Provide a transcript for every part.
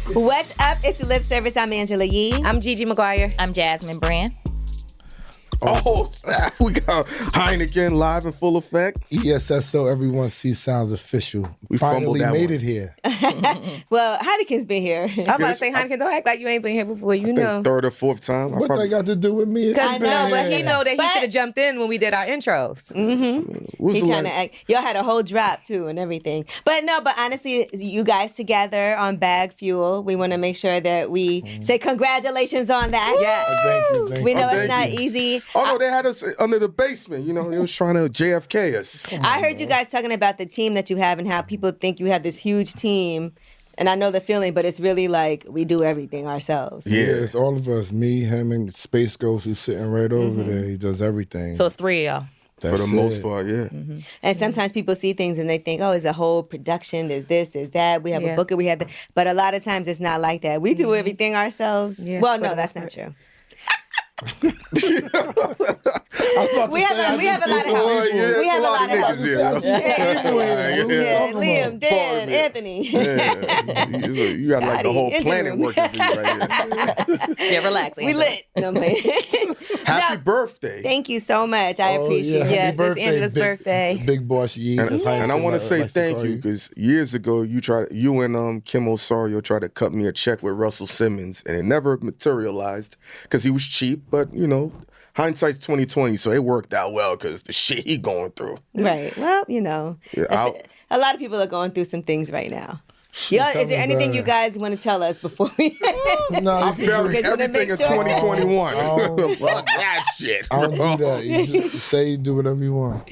What's up? It's Lip Service. I'm Angela Yee. I'm Gigi Maguire. I'm Jasmine Brand. Oh, snap. We got Hynaken live in full effect. ESSO, everyone sees sounds official. We finally made it here. Well, Hynaken's been here. I'm about to say, Hynaken, don't act like you ain't been here before. You know. Third or fourth time. What that got to do with me? I know, but he know that he should have jumped in when we did our intros. Mm-hmm. He's trying to act. Y'all had a whole drop, too, and everything. But honestly, you guys together on Bag Fuel, we want to make sure that we say congratulations on that. Yes. Thank you. We know it's not easy. Oh, no, they had us under the basement. You know, they was trying to JFK us. I heard you guys talking about the team that you have and how people think you have this huge team. And I know the feeling, but it's really like we do everything ourselves. Yeah, it's all of us. Me, him, and Space Ghost, who's sitting right over there. He does everything. So it's three of y'all. For the most part, yeah. Mm-hmm. And sometimes people see things and they think, oh, it's a whole production. There's this, there's that. We have a booker, we have that. But a lot of times it's not like that. We do everything ourselves. Yeah, well, no, that's not true. We have a lot of help. We have a lot of help. Liam, Dan, Anthony. You got like the whole planet working for you right here. Yeah, relax. We lit. No, Happy birthday. Thank you so much. I appreciate it. Yes, it's Angela's birthday. Big boss Yee. And I want to say thank you because years ago you and Kim Osorio tried to cut me a check with Russell Simmons and it never materialized because he was cheap, but you know, hindsight's 20/20, so it worked out well because the shit he going through. Right. Well, you know, a lot of people are going through some things right now. Is there anything you guys want to tell us before we? No, I'm burying everything in 2021. Fuck that shit. I don't do that. You just say you do whatever you want.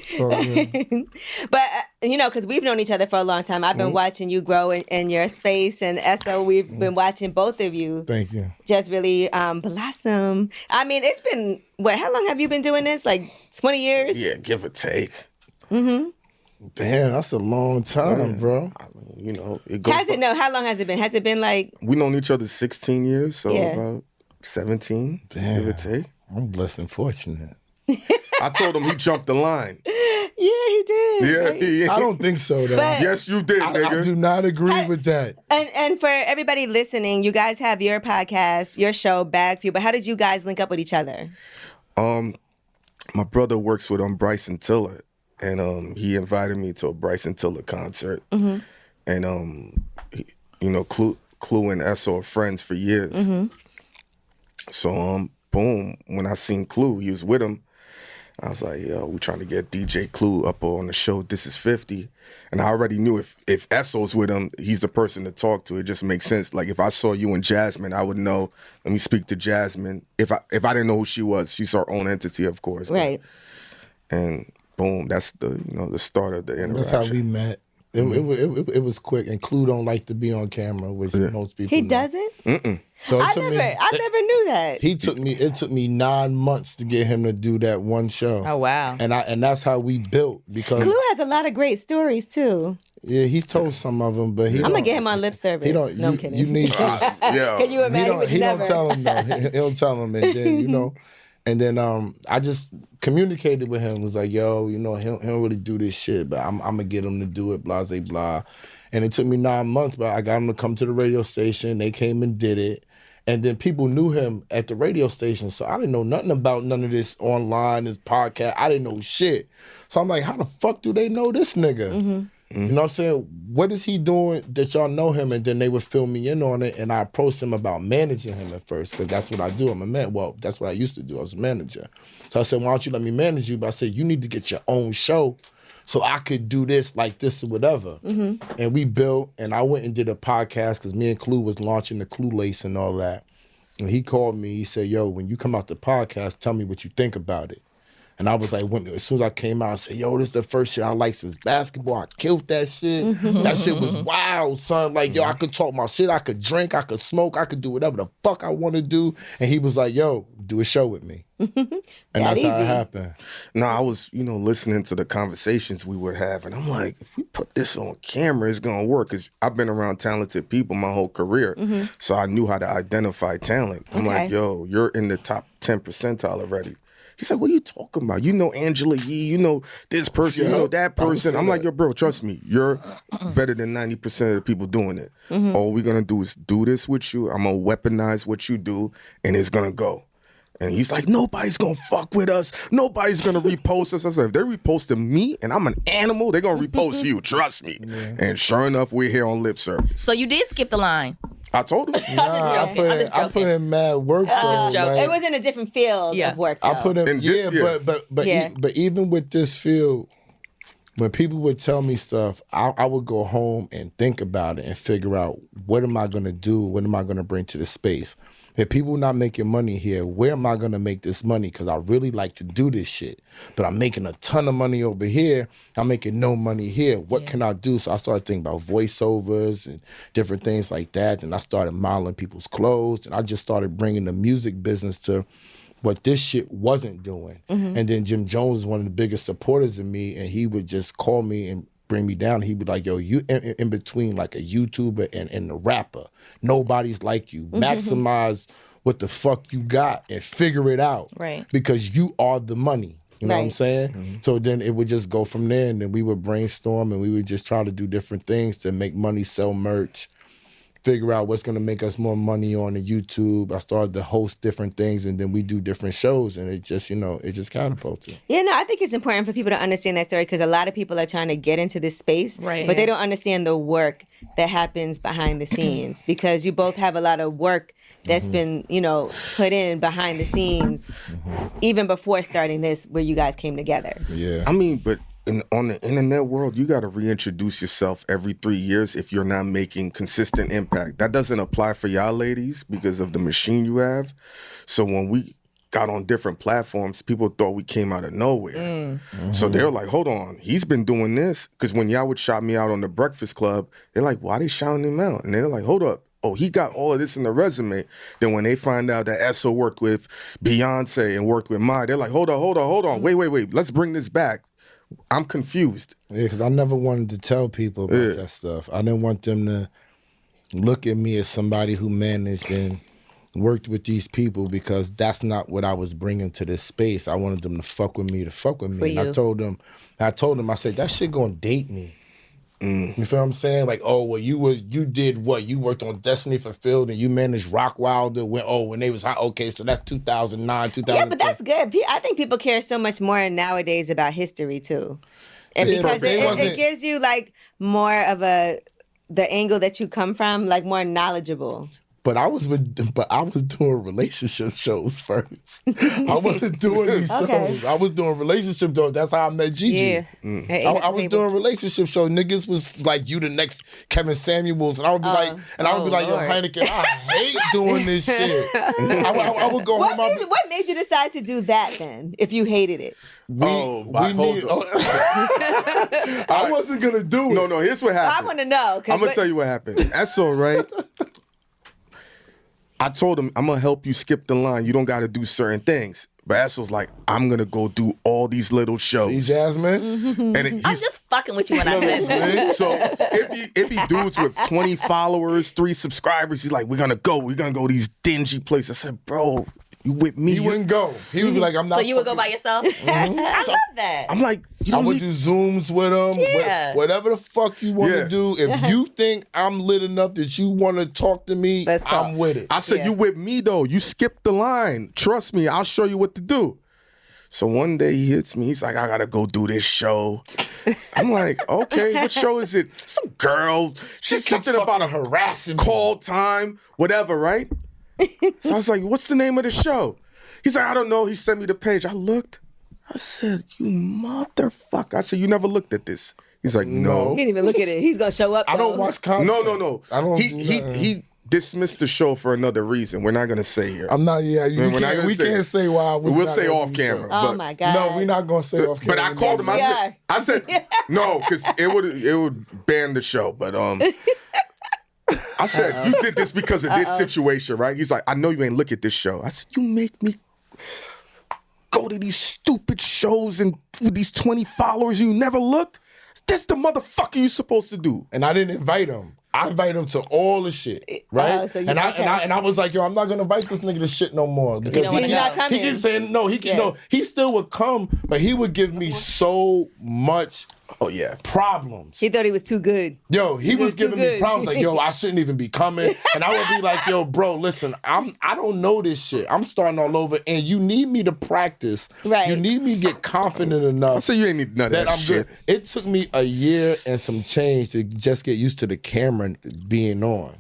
But, because we've known each other for a long time. I've been watching you grow in your space, and Esso, we've been watching both of you. Thank you. Just really blossom. I mean, it's been, how long have you been doing this? Like 20 years? Yeah, give or take. Mm-hmm. Damn, that's a long time, bro. I mean, it goes. How long has it been? Has it been like? We known each other 16 years, so about 17, give or take. I'm blessed and fortunate. I told him he jumped the line. Yeah, he did. Yeah. I don't think so, though. Yes, you did, nigga. I do not agree with that. And for everybody listening, you guys have your podcast, your show, Bag Fuel, but how did you guys link up with each other? My brother works with Bryson Tiller. And he invited me to a Bryson Tiller concert. Mm-hmm. And, Clue and Esso are friends for years. Mm-hmm. So, boom, when I seen Clue, he was with him. I was like, yo, we trying to get DJ Clue up on the show, This Is 50. And I already knew if Esso's with him, he's the person to talk to. It just makes sense. Like, if I saw you and Jasmine, I would know, let me speak to Jasmine. If I didn't know who she was, she's our own entity, of course. Right. And boom, that's the start of the interaction. That's how we met. It was quick, and Clue don't like to be on camera, which most people He know. doesn't? Mm-mm. So I never knew that. It took me 9 months to get him to do that one show. Oh, wow. And that's how we built, because Clue has a lot of great stories too. Yeah, he's told some of them, but I'm gonna get him on Lip Service. I'm kidding. You need to. Can you imagine? He don't tell him though. He'll tell him, and then and then I just communicated with him. Was like, yo, he don't really do this shit, but I'm gonna get him to do it. Blah, blah, blah. And it took me 9 months, but I got him to come to the radio station. They came and did it. And then people knew him at the radio station. So I didn't know nothing about none of this online, this podcast. I didn't know shit. So I'm like, how the fuck do they know this nigga? Mm-hmm. You know what I'm saying? What is he doing that y'all know him? And then they would fill me in on it. And I approached him about managing him at first, because that's what I do. I'm a man. Well, that's what I used to do. I was a manager. So I said, why don't you let me manage you? But I said, you need to get your own show so I could do this like this or whatever. Mm-hmm. And we built, and I went and did a podcast because me and Clue was launching the Clue Lace and all that. And he called me. He said, yo, when you come out the podcast, tell me what you think about it. And I was like, as soon as I came out, I said, yo, this is the first shit I like since basketball. I killed that shit. Mm-hmm. That shit was wild, son. Like, yo, I could talk my shit. I could drink. I could smoke. I could do whatever the fuck I want to do. And he was like, yo, do a show with me. And that's how it happened. No, I was, listening to the conversations we would have. And I'm like, if we put this on camera, it's going to work. Because I've been around talented people my whole career. Mm-hmm. So I knew how to identify talent. I'm like, yo, you're in the top 10 percentile already. He's like, what are you talking about? You know Angela Yee, you know this person, you know that person. I'm like, yo, bro, trust me. You're better than 90% of the people doing it. All we're going to do is do this with you. I'm going to weaponize what you do, and it's going to go. And he's like, nobody's going to fuck with us. Nobody's going to repost us. I said, if they're reposting me and I'm an animal, they're going to repost you. Trust me. Yeah. And sure enough, we're here on lip service. So you did skip the line. I told him. I put in mad work though. It was in a different field of work though. I put in, but even with this field, when people would tell me stuff, I would go home and think about it and figure out what am I going to do? What am I going to bring to the space? If people are not making money here, where am I going to make this money? Because I really like to do this shit. But I'm making a ton of money over here. I'm making no money here. What can I do? So I started thinking about voiceovers and different things like that. And I started modeling people's clothes. And I just started bringing the music business to what this shit wasn't doing. And then Jim Jones was one of the biggest supporters of me. And he would just call me and bring me down. He'd be like, yo, you in between like a YouTuber and a rapper. Nobody's like you. Maximize what the fuck you got and figure it out. Right. Because you are the money. You know what I'm saying? So then it would just go from there, and then we would brainstorm and we would just try to do different things to make money, sell merch, figure out what's going to make us more money on the YouTube. I started to host different things, and then we do different shows, and it just, it just catapulted. Yeah, no, I think it's important for people to understand that story because a lot of people are trying to get into this space, but they don't understand the work that happens behind the scenes because you both have a lot of work that's been, put in behind the scenes even before starting this where you guys came together. Yeah. I mean, but on the internet world, you got to reintroduce yourself every 3 years if you're not making consistent impact. That doesn't apply for y'all ladies because of the machine you have. So when we got on different platforms, people thought we came out of nowhere. So they're like, hold on, he's been doing this. Because when y'all would shout me out on the Breakfast Club, they're like, why they shouting him out? And they're like, hold up. Oh, he got all of this in the resume. Then when they find out that Esso worked with Beyonce and worked with Mai, they're like, hold on. Wait. Let's bring this back. I'm confused. Yeah, because I never wanted to tell people about that stuff. I didn't want them to look at me as somebody who managed and worked with these people because that's not what I was bringing to this space. I wanted them to fuck with me. And I told them, I said, that shit gonna date me. You feel what I'm saying? Like, oh, well, you did what? You worked on Destiny Fulfilled and you managed Rock Wilder when they was hot. Okay, so that's 2009, 2010. Yeah, but that's good. I think people care so much more nowadays about history too. And because it gives you like more of the angle that you come from, like more knowledgeable. But I was doing relationship shows first. I wasn't doing these shows. I was doing relationship shows. That's how I met Gigi. Yeah. I was doing relationship shows. Niggas was like, you the next Kevin Samuels, and I would be like, yo, Hynaken, I hate doing this shit. I would go home. What made you decide to do that then? If you hated it. I wasn't gonna do it. No. Here's what happened. I want to know. I'm gonna tell you what happened. Esso, right? I told him, I'm going to help you skip the line. You don't got to do certain things. But Esso's like, I'm going to go do all these little shows. See, Jasmine? And I'm just fucking with you when I said that. So it be dudes with 20 followers, 3 subscribers. He's like, we're going to go these dingy places. I said, bro, you with me? He wouldn't go. He would be like, I'm not. So you would go by yourself? I love that. I'm like, I would do Zooms with him. Yeah. Whatever the fuck you want to do. If you think I'm lit enough that you want to talk to me, I'm with it. I said, you with me though. You skipped the line. Trust me, I'll show you what to do. So one day he hits me. He's like, I gotta go do this show. I'm like, okay, what show is it? Some girl. She's something about a harassing call time, whatever, right? So I was like, what's the name of the show? He's like, I don't know. He sent me the page. I looked. I said, you motherfucker. I said, you never looked at this. He's like, no. He didn't even look at it. He's going to show up. I don't watch content. No. I don't. He dismissed the show for another reason. We're not going to say here. I'm not, we can't say why. We'll say off camera. Oh my God. No, we're not going to say off camera. But I called him. I said, no, because it would ban the show. But I said, you did this because of this situation, right? He's like, I know you ain't look at this show. I said, you make me go to these stupid shows and with these 20 followers and you never looked? That's the motherfucker you supposed to do. And I didn't invite him. I invited him to all the shit, right? So and I was like, yo, I'm not gonna invite this nigga to shit no more because he's not coming. he keeps saying no. He still would come, but he would give me so much. Oh yeah, problems. He thought he was too good. Yo, he was giving me problems like, yo, I shouldn't even be coming, and I would be like, yo, bro, listen, I don't know this shit. I'm starting all over, and you need me to practice. Right. You need me to get confident enough. So you ain't need none of that I'm shit. Good. It took me a year and some change to just get used to the camera being on.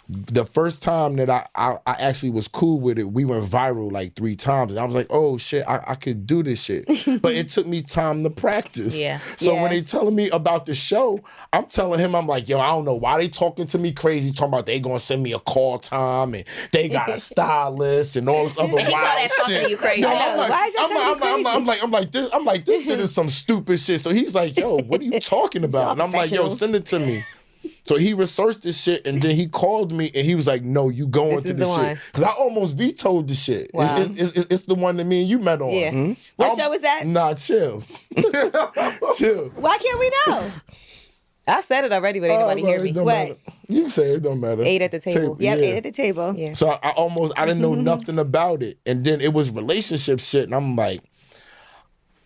The first time that I actually was cool with it, we went viral like 3 times. And I was like, oh shit, I could do this shit. But it took me time to practice. Yeah. So when they telling me about the show, I'm telling him, I'm like, yo, I don't know why they talking to me crazy, talking about they gonna send me a call time and they got a stylist and all this other wild shit. You crazy. No, Yeah. I'm like, this shit is some stupid shit. So he's like, yo, what are you talking about? And I'm like, yo, send it to me. So he researched this shit, and then he called me, and he was like, no, you going to this shit. Because I almost vetoed the shit. Wow. It's the one that me and you met on. Yeah. Mm-hmm. What show was that? Nah, chill. Chill. Why can't we know? I said it already, but ain't nobody hear me. What? You say it don't matter. 8 at the table. Yep, 8 at the table. Yeah. So I didn't know nothing about it. And then it was relationship shit, and I'm like,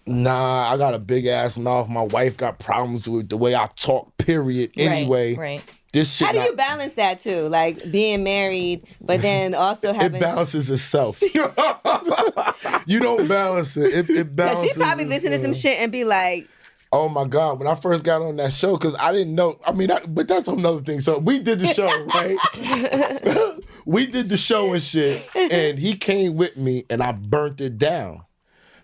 nah, I got a big ass mouth. My wife got problems with the way I talk, period. Anyway, Right. This shit. How do you balance that too? Like being married, but then also having... It balances itself. You don't balance it. It balances. Because she probably listen to some shit and be like... Oh my God, when I first got on that show, because I didn't know, but that's another thing. So we did the show, right? We did the show and shit, and he came with me and I burnt it down.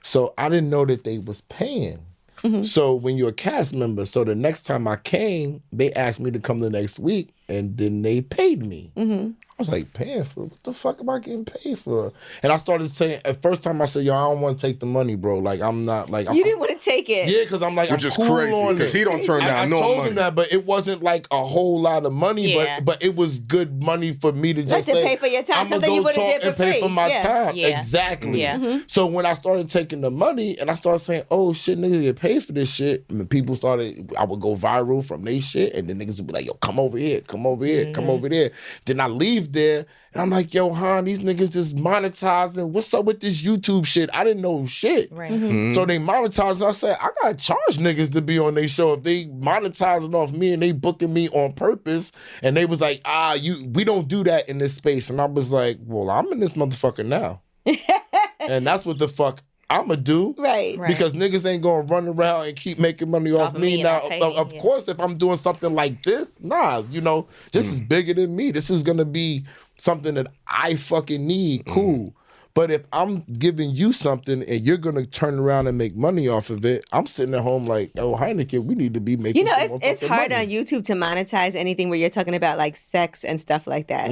So I didn't know that they was paying. Mm-hmm. So when you're a cast member, so the next time I came, they asked me to come the next week, and then they paid me. Mm-hmm. I was like, paying for? What the fuck am I getting paid for? And I started saying, at first time I said, yo, I don't want to take the money, bro. Like, I'm not, like... You didn't want to take it? Yeah, because I'm like, which I'm is cool crazy, on because it. he don't turn down no money. I told him that, but it wasn't like a whole lot of money, but it was good money for me to just to pay for your time, I'm something go you would have did and for free. pay for my time. Yeah. Exactly. Yeah. Mm-hmm. So when I started taking the money and I started saying, oh shit, niggas get paid for this shit, and people started, I would go viral from they shit, and then niggas would be like, yo, come over here, come over here, come over there. Then I leave there, and I'm like, yo, Han, these niggas just monetizing. What's up with this YouTube shit? I didn't know shit. Right. Mm-hmm. So they monetized, and I said, I gotta charge niggas to be on their show. If they monetizing off me and they booking me on purpose, and they was like, we don't do that in this space. And I was like, well, I'm in this motherfucker now. And that's what the fuck I'ma do. Right. Because niggas ain't gonna run around and keep making money off me. Now, of course, if I'm doing something like this, this is bigger than me. This is gonna be something that I fucking need. Cool. But if I'm giving you something and you're gonna turn around and make money off of it, I'm sitting at home like, oh, Hynaken, we need to be making. It's hard on YouTube to monetize anything where you're talking about like sex and stuff like that.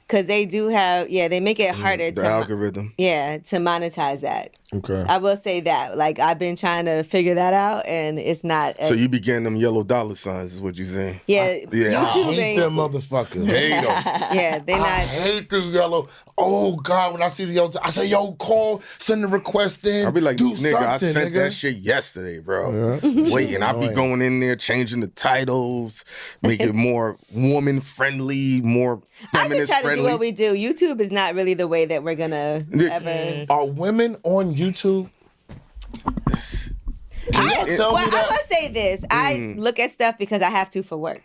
Because they do have, they make it harder the algorithm. to monetize that. Okay. I will say that. Like, I've been trying to figure that out, and it's not. So you be getting them yellow dollar signs, is what you're saying? Yeah. I hate them motherfuckers. Hate them. Yeah, they not. I hate the yellow. Oh God, when I see the yellow, I say, yo, call, send the request in. I'll be like, do nigga, I sent nigga. that shit yesterday, bro. Wait, and I be going in there, changing the titles, make it more woman friendly, more I feminist just try to friendly. do what we do. YouTube is not really the way that we're gonna ever. Are women on YouTube? I will say this. I look at stuff because I have to for work.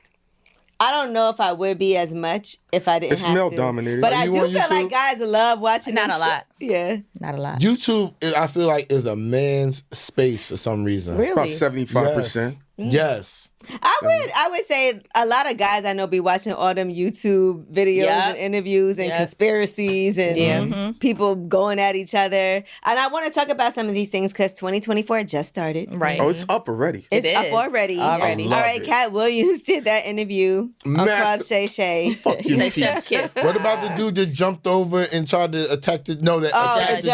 I don't know if I would be as much if I didn't it's have male to. dominated. But Are I you do on feel YouTube? like guys love watching Not them a lot. Yeah. Not a lot. YouTube, I feel like, is a man's space for some reason. It's about 75%. Yes. I would say a lot of guys I know be watching all them YouTube videos and interviews and conspiracies and people going at each other. And I want to talk about some of these things because 2024 just started. Right. Oh, it's up already. It's up already. All right, Cat Williams did that interview on Club Shay Shay. Fuck you. What about the dude that jumped over and tried to attack the judge.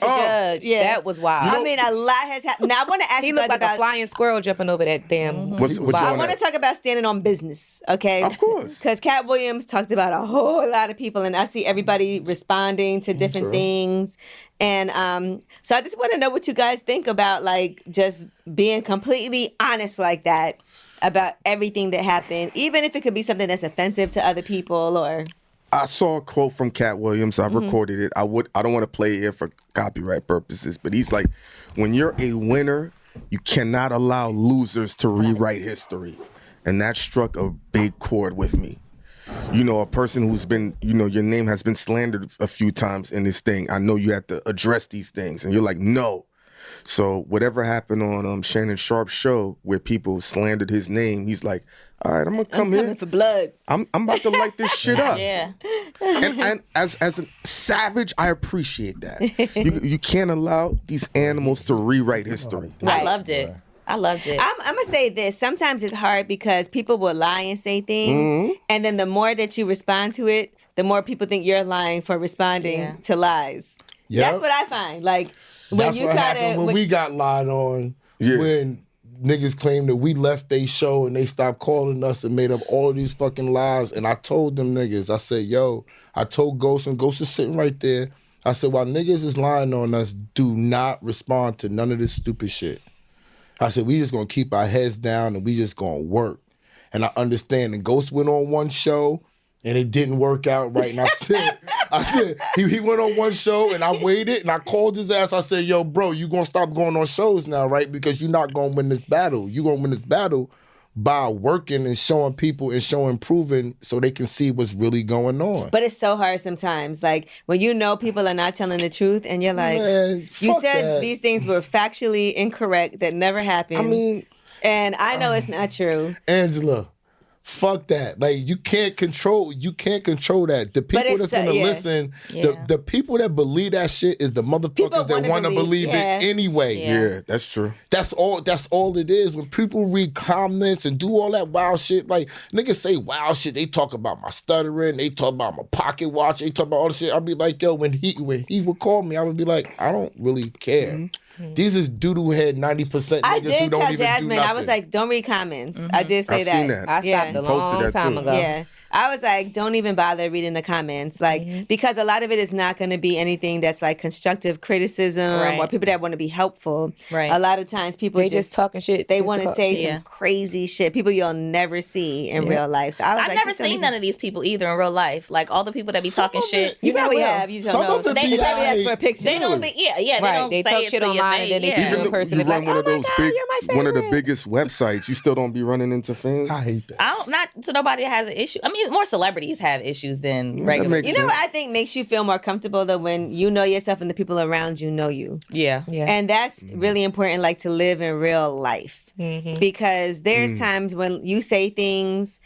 Judge. Yeah. That was wild. I mean, a lot has happened. Now, I want to ask He you looked guys like about... a flying squirrel jumping over that damn... I want to talk about standing on business, okay? Of course. Because Cat Williams talked about a whole lot of people, and I see everybody responding to different things. And so I just want to know what you guys think about, like, just being completely honest like that. about everything that happened, even if it could be something that's offensive to other people or... I saw a quote from Cat Williams. I recorded it. I don't want to play it here for copyright purposes, but he's like, when you're a winner, you cannot allow losers to rewrite history. And that struck a big chord with me. You know, a person who's been, you know, your name has been slandered a few times in this thing. I know you have to address these things. And you're like, no. So whatever happened on Shannon Sharp's show where people slandered his name, he's like, all right, I'm going to come here. Coming for blood. I'm about to light this shit up. Yeah. And as a savage, I appreciate that. You can't allow these animals to rewrite history. I loved it. I'm going to say this. Sometimes it's hard because people will lie and say things. And then the more that you respond to it, the more people think you're lying for responding to lies. Yep. That's what I find. Like, when That's you what try happened to... when we got lied on. Yeah. When niggas claimed that we left they show and they stopped calling us and made up all of these fucking lies. And I told them niggas, I said, yo, I told Ghost, and Ghost is sitting right there. I said, while niggas is lying on us, do not respond to none of this stupid shit. I said, we just gonna keep our heads down and we just gonna work. And I understand. And Ghost went on one show and it didn't work out right. And I said, he went on one show and I waited and I called his ass. I said, yo, bro, you gonna stop going on shows now, right? Because you're not gonna win this battle. You're gonna win this battle by working and showing people and proving so they can see what's really going on. But it's so hard sometimes. Like, when you know people are not telling the truth and you're like, Man, you fuck said that. these things were factually incorrect that never happened. I mean... And I know it's not true. Angela, fuck that. Like, you can't control that. The people that's gonna listen, the people that believe that shit is the motherfuckers that want to believe it anyway. Yeah, that's true. That's all it is. When people read comments and do all that wild shit, like, niggas say wild shit, they talk about my stuttering, they talk about my pocket watch, they talk about all the shit. I'll be like, yo, when he would call me, I would be like, I don't really care. Mm-hmm. These is doo-doo head 90% niggas I who did don't tell even Jasmine, do nothing. I was like, don't read comments. I did say I've seen that. I stopped a long time ago. Yeah. I was like, don't even bother reading the comments. Like, because a lot of it is not going to be anything that's like constructive criticism or people that want to be helpful. Right. A lot of times people They just talking shit. They just want to talk say shit. some crazy shit. People you'll never see in real life. So I was I've like, never just don't seen even- none of these people either in real life. Like, all the people that be talking shit. You probably will. have. You don't Some know. of it They be probably ask aight. for a picture. They don't be, they Right. don't They say talk it shit to your online and then face. they see Yeah. you in person you and be run like, one oh of my those God, big, you're my favorite. one of the biggest websites, you still don't be running into fans? I hate that. I don't, not to nobody that has an issue. I mean, more celebrities have issues than regular. makes You know what I think makes you feel more comfortable though, when you know yourself and the people around you know you. Yeah. And that's really important, like, to live in real life. Because there's times when you say things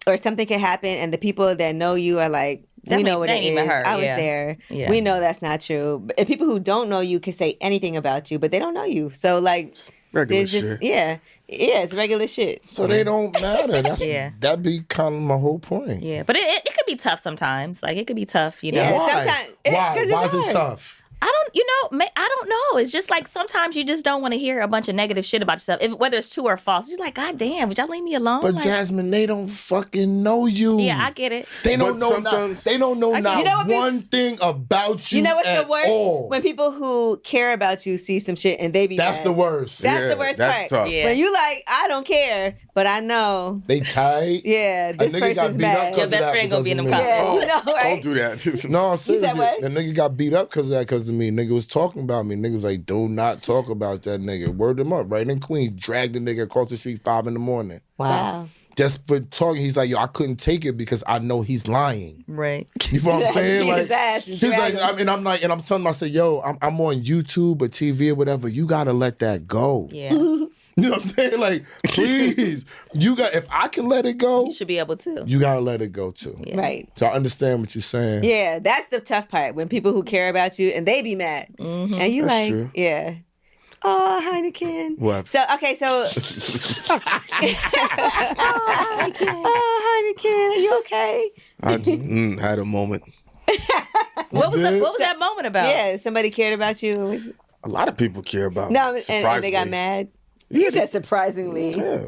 or something can happen and the people that know you are like, we know what That it ain't even is. her. I was Yeah. there. Yeah. We know that's not true. And people who don't know you can say anything about you, but they don't know you. So, like, Regular there's just, shit. it's regular shit. So they don't matter. That's Yeah. That'd be kind of my whole point. Yeah, but it could be tough sometimes. Like, it could be tough, you know. Yeah. Why? Sometimes- Why? 'cause it's Why is hard. it tough? I don't know. It's just like sometimes you just don't want to hear a bunch of negative shit about yourself, whether it's true or false. You're like, God damn, would y'all leave me alone? But Like, Jasmine, they don't fucking know you. yeah, I get it. They don't But know. sometimes- They don't know not You know what one thing about you. You know what's the at worst? all. When people who care about you see some shit and they be That's mad. the worst. That's Yeah, the worst that's part. tough. Yeah. When you like, I don't care, but I know, They tight. yeah, this nigga got person's beat up mad. because Your of best that. friend gonna be in them because of me. Yeah, you know, right? Don't do that. No, seriously. what? The nigga got beat up because of that, because of me. Nigga was talking about me. Nigga was like, do not talk about that nigga. Word him up, right? And Queen dragged the nigga across the street 5 a.m. Wow. Just for talking. He's like, yo, I couldn't take it because I know he's lying. Right. You feel what I'm saying? Beat Like, his ass and he's drag like, him. I'm telling him, I said, yo, I'm on YouTube or TV or whatever. You gotta let that go. Yeah, You know what I'm saying? Like, please, if I can let it go, you should be able to. you gotta let it go too. Yeah. Right. So I understand what you're saying. Yeah, that's the tough part, when people who care about you and they be mad. And you That's like, true. yeah. Oh, Hynaken. What? So, okay, so. Oh, Hynaken, are you okay? I had a moment. What was that moment about? Yeah, somebody cared about you. A lot of people care about No, me. and they got mad. You said surprisingly. Yeah.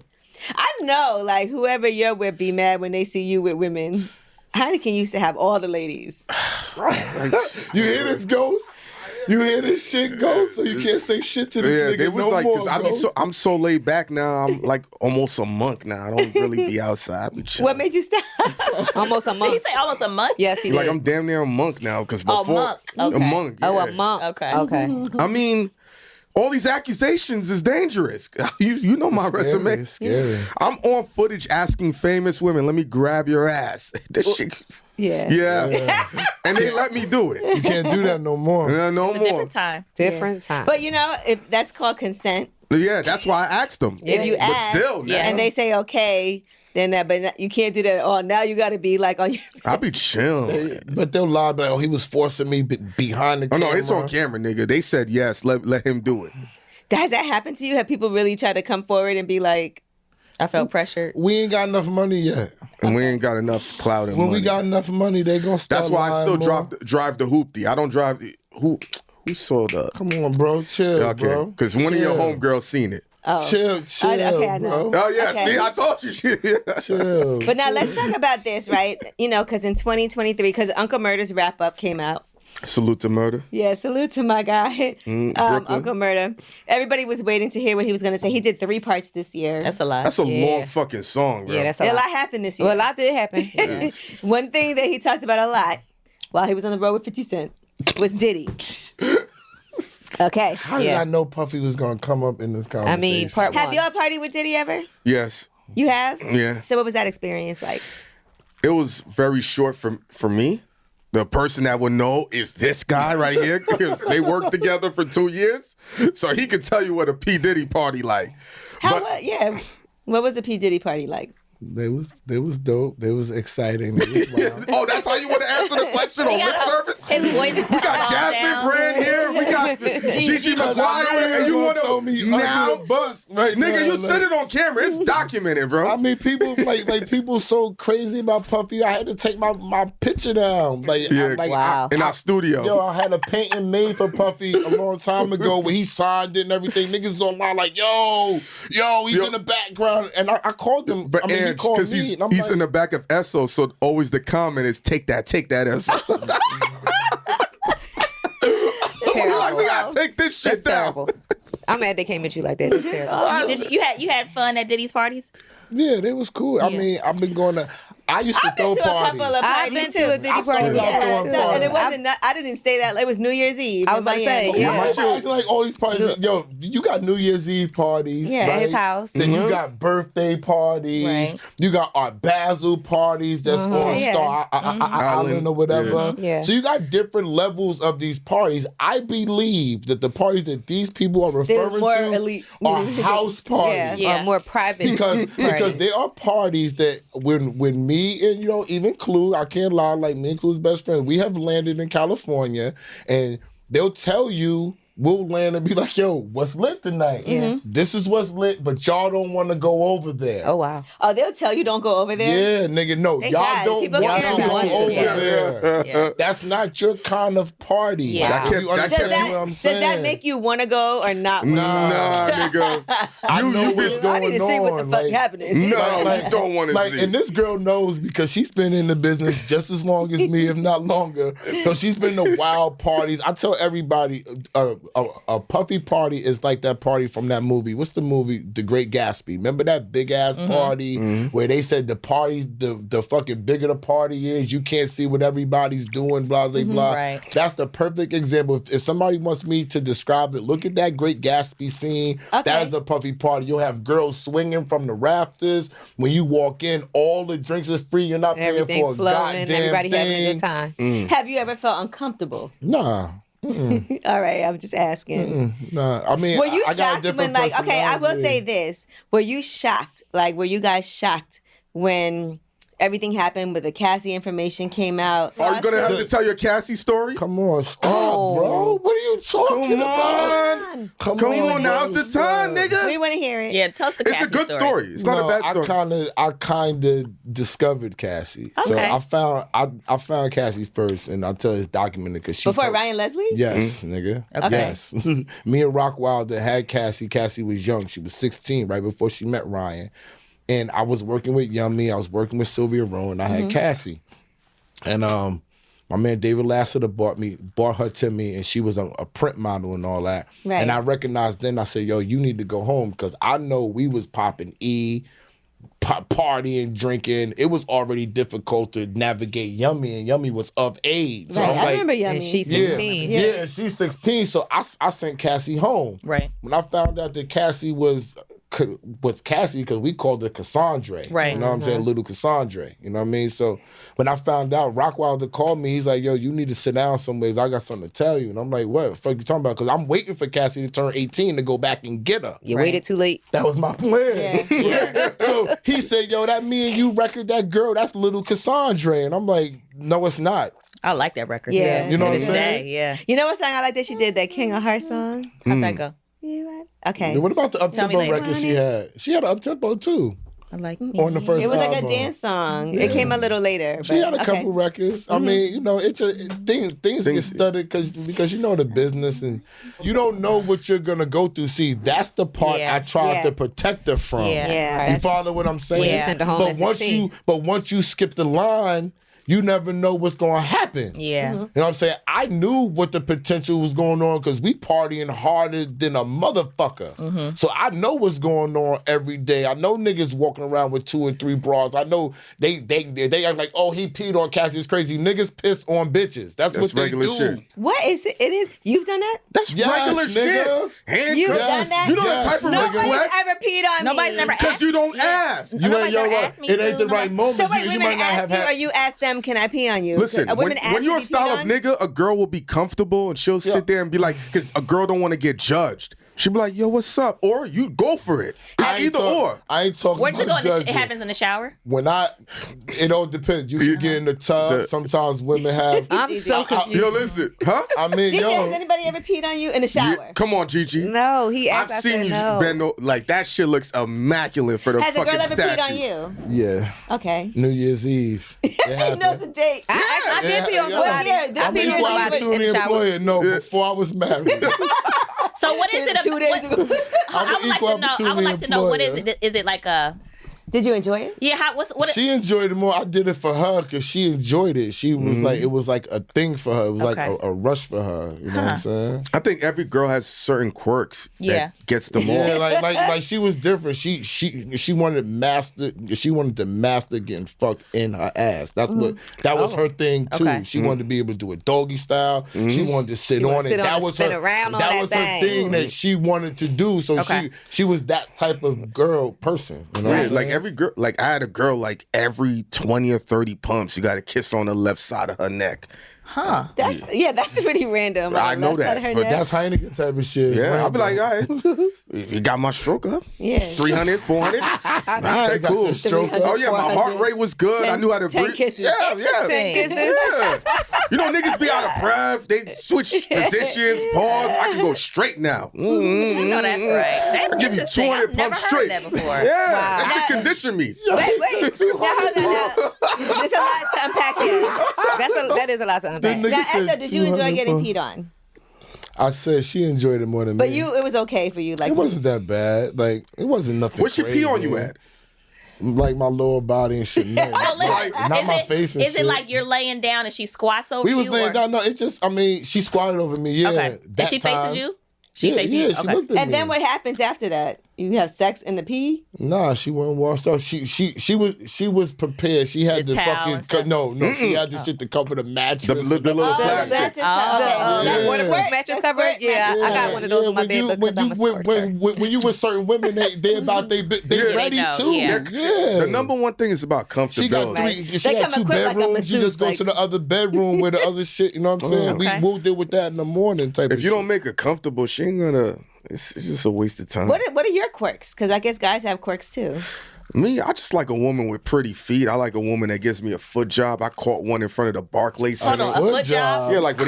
I know, like, whoever you're with be mad when they see you with women. Hynaken used to have all the ladies. You hear this, Ghost? You hear this shit go, so you can't say shit to this nigga they was no like, more, 'cause I'm so laid back now. I'm like almost a monk now. I don't really be outside. I be chilling. What made you stop? Almost a Did month. he say almost a month? Yes, he did. Like I'm damn near a monk now. Because before monk. Okay. a monk. Oh, yeah. a month. Okay. Okay. I mean, all these accusations is dangerous. You know my resume. It's scary. I'm on footage asking famous women, let me grab your ass. This shit. Yeah. Yeah. And they let me do it. You can't do that no more. No It's a more. different time. Different time. But if that's called consent. Yeah, that's why I asked them. If you but ask, still, yeah. and they say okay, then but you can't do that. Oh, now you got to be like on your. I be chill. But they'll lie, like, oh, he was forcing me behind the Oh camera. no, it's on camera, nigga. They said yes. Let him do it. Has that happened to you? Have people really tried to come forward and be like, I felt pressured. We ain't got enough money yet. And we ain't got enough clout and When money. we got enough money, they gonna start That's why I lying still more. drive the hoopty. I don't drive the who saw the. Come on, bro. Chill, Okay, bro. because one of your Chill. homegirls seen it. oh, Chill, okay, I know. bro. Oh yeah, Okay. see, I told you. Chill. But now let's talk about this, right? Because in 2023, because Uncle Murder's wrap up came out. Salute to murder. Yeah, salute to my guy, Brooklyn. Uncle Murder. Everybody was waiting to hear what he was going to say. He did 3 parts this year. That's a lot. That's a Yeah. long fucking song, bro. Yeah, that's a a lot lot. happened this year. Well, a lot did happen. One thing that he talked about a lot while he was on the road with 50 Cent was Diddy. Okay. How did Yeah. I know Puffy was gonna come up in this conversation? I mean, part Have one. y'all partied with Diddy ever? Yes. You have? Yeah. So what was that experience like? It was very short for me. The person that would know is this guy right here because they worked together for 2 years, so he could tell you what a P Diddy party like. Yeah. What was the P. Diddy party like? They was dope. They was exciting. They was wild. Oh, that's how you want to answer the question on lip service? His voice. We got Jasmine Brand here. We got Gigi Maguire, and you want throw to me now? under the bus right Nigga, now, you like- said it on camera. It's documented, bro. I mean, people like people so crazy about Puffy. I had to take my picture down. Like, Yeah. Wow. In our studio. Yo, I had a painting made for Puffy a long time ago where he signed it and everything. Niggas online like, yo, he's Yo. in the background. And I called him. But he Ange, called because me. And I'm he's like, in the back of Esso, so always the comment is take that Esso. Terrible. Like, we gotta take this shit That's down. terrible. I'm mad they came at you like that. That's terrible. You had fun at Diddy's parties? yeah, they was cool. I Yeah. mean, I've been going to. I used to I've been throw to a parties. couple of I've parties been too. to a Diddy I party. started off throwing So, and it parties. wasn't. I didn't say that. It was New Year's Eve. I was about to say, Miami. yeah. Why you acting like all these parties? Yo, you got New Year's Eve parties. Yeah, At right? his house. Then you got birthday parties. Right. You got Art Basel parties that's on Yeah. Star Island or whatever. Yeah. So you got different levels of these parties. I believe that the parties that these people are They're referring more to elite. are house parties. Yeah. More private. Because parties. they are parties that when me and even Clue, I can't lie, like me and Clue's best friend, we have landed in California and they'll tell you, we'll land and be like, yo, what's lit tonight? Yeah. This is what's lit, but y'all don't want to go over there. Oh wow. Oh, they'll tell you don't go over there. Yeah, nigga, no, Thank y'all God. don't People want to care go about you. over Yeah. there. Yeah. That's not your kind of party. Yeah. Like, That you kept- understand that what I'm Does saying? that make you want to go or not? wanna Nah, nigga. I know what's go? going I need to see what the on, fuck like- happening. No, you don't want to Like, see. and this girl knows because she's been in the business just as long as me, if not longer. So she's been to wild parties. I tell everybody, a Puffy party is like that party from that movie. What's the movie? The Great Gatsby. Remember that big ass party where they said the party, the fucking bigger the party is, you can't see what everybody's doing, blah, blah, blah. Right. That's the perfect example. If somebody wants me to describe it, look at that Great Gatsby scene. Okay. That is a Puffy party. You'll have girls swinging from the rafters. When you walk in, all the drinks is free. You're not paying Everything for a flowing. goddamn Everybody thing. having a good time. Have you ever felt uncomfortable? Nah. All right, I'm just asking. Nah. I mean, Were you I got a shocked different when, like, okay, I will personality. say this. Were you shocked? Like, were you guys shocked when everything happened with the Cassie information came out? Are you gonna have to tell your Cassie story? Come on, stop, Oh. bro. What are you talking Come about? on. Come Come on, on, now's the time, We nigga. want to hear it. Yeah, tell us the It's a Cassie good story. It's not No, a bad story. I kind of discovered Cassie. So Okay. I found Cassie first, and I'll tell it's documented because she Before told- Ryan Leslie? Yes, nigga. Okay. Yes. Me and Rock Wilder had Cassie. Cassie was young. She was 16 right before she met Ryan. And I was working with Yummy. I was working with Sylvia Rowe, and I had Cassie. And my My man David Lassiter bought her to me, and she was a print model and all that. Right. And I recognized then, I said, yo, you need to go home, because I know we was popping partying, drinking. It was already difficult to navigate Yummy, and Yummy was of age. Right. So I'm I like, remember Yummy. And she's yeah, 16. yeah, she's 16. So I sent Cassie home. Right. When I found out that Cassie was Cassie, because we called her Cassandra. Right. You know what I'm saying? Little Cassandra. You know what I mean? So when I found out, Rockwilder called me. He's like, yo, you need to sit down someways. I got something to tell you. And I'm like, what the fuck you talking about? Because I'm waiting for Cassie to turn 18 to go back and get her. You waited too late. That was my plan. Yeah. So he said, yo, that me and you record, that girl, that's Little Cassandra. And I'm like, no, it's not. I like that record. Yeah. Too. You know what I'm To this saying? day, yeah. You know what song I like that she did? That King of Hearts song? How'd that go? Okay. What about the Tell me up-tempo later. record she had? She had an up-tempo too I like on the first It was like a album. dance song. It came a little later. She but- had a okay. couple records. I mean, you know, things get studied because you know the business, and you don't know what you're gonna go through. See, that's the part Yeah. I tried Yeah. to protect her from. Yeah. You follow what I'm saying? Yeah. Sent her home But at once 16. once you skip the line, you never know what's gonna happen. Yeah. You know what I'm saying? I knew what the potential was going on because we partying harder than a motherfucker. So I know what's going on every day. I know niggas walking around with 2 and 3 bras. I know they act like, oh, he peed on Cassie. It's crazy. Niggas piss on bitches. That's what they regular do. shit. What is it? It is. You've done that? That's Yes, regular nigga. shit. Handcuffs. You've Yes, done that? You know yes, the type of nigga. Nobody's request? ever peed on Nobody's me. never Because asked. you don't ask. You Nobody ain't yo, ever right. asked me It ain't to. the right moment. So wait, You women might not ask have you, had- or you ask them, "Can I pee on you?" Listen, women ask when you're to a be style peed of on? nigga, a girl will be comfortable and she'll sit there and be like, because a girl don't want to get judged. She'll be like, yo, what's up? Or you go for it. I It's ain't either talk- or. I ain't talking Where'd you go? about It judging. happens in the shower. It all depends. You can get in the tub. Sometimes women have. I'm so confused. Yo, listen, huh? I mean, Gigi, has yo. anybody ever peed on you in the shower? Yeah, come on, Gigi. No, he asked. I've I seen said you no. bend like that shit looks immaculate for the Has a fucking girl ever statue. peed on you? Yeah. Okay. New Year's Eve. It He knows happened. the date. I did pee on Yeah, somebody. yeah. This I'm be an your equal secret. opportunity In the shower. employer. No, Yeah. before I was married. So what is it? 2 days ago. I would like to know. I would like to know what is it? Is it like a? Did you enjoy it? Yeah. What? She enjoyed it more. I did it for her because she enjoyed it. She was like, it was like a thing for her. It was like Okay. a rush for her. You know what I'm saying? I think every girl has certain quirks Yeah. that gets them Yeah, off. like she was different. She wanted to master. She wanted to master getting fucked in her ass. That was her thing too. Okay. She wanted to be able to do it doggy style. She wanted to sit wanted on to it. sit on That it, was spin her. around on That that was her thing. thing that she wanted to do. So Okay. she was that type of girl person. You know, what Yeah, I'm like saying? every girl, like I had a girl like every 20 or 30 pumps, you got to kiss on the left side of her neck. Huh. That's pretty random. I On the know left side that, of her but neck. That's Hynaken type of shit. Yeah, I'll be like, Random. all right, you got my stroke up? Yeah. 300, 400? All right, got cool. your stroke up. Oh yeah, my heart rate was good. I knew how to 10 breathe. kisses. Yeah, yeah. 10 kisses. Yeah. You know, niggas be out of breath. They switch positions, pause. I can go straight now. I know that's right. That's I give you interesting. 200 I've never pumps heard straight. that before. Yeah, that should condition me. Wait. Now hold on. Now. There's a lot to unpack here. That is a lot to unpack. Nigga Now, said Esso, did you enjoy 200 getting pumps. peed on? I said she enjoyed it more than But me. it was okay for you. Like It wasn't that bad. Like it wasn't nothing. Where'd she pee on crazy. you at? Like my lower body and shit. No, So listen, not is my it- face and Is shit. it like you're laying down and she squats over we you? was laying or- down? No, it just. I mean, she squatted over me. Yeah. Okay. That And she time. faces you? She Yeah, faces yeah. you? She Okay. looked at me. And then what happens after that? You have sex in the pee? Nah, she went and washed off. She was prepared. She had The the towel fucking and stuff? no. She had the shit to cover the mattress. The little Oh, plastic. that's just Yeah. Waterproof mattress cover? Yeah, I got one of those in my bed because I'm a squirter. when you with certain women, they about they Yeah. ready They know, too. yeah. The number one thing is about comfortability. She got three. She They had come 2 equipped like a bedrooms. You just masseuse, go like- to the other bedroom with the other shit. You know what I'm saying? Okay. We deal with that in the morning. Type. If of you shit. don't make her comfortable, she ain't gonna. It's just a waste of time. What are your quirks? Because I guess guys have quirks too. Me, I just like a woman with pretty feet. I like a woman that gives me a foot job. I caught one in front of the Barclays Hold Center. on, a foot job? Yeah, like when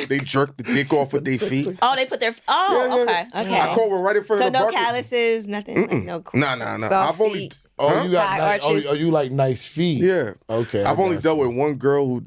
they jerk the dick off with their feet. Oh, they put their. Oh, okay. Okay. I caught one right in front So of the no Barclays. calluses, nothing. Like, no. Nah. Soft I've only. feet. Oh, Huh? you got High nice, arches. oh, you like nice feet. Yeah. Okay. I've only got dealt you. with one girl who.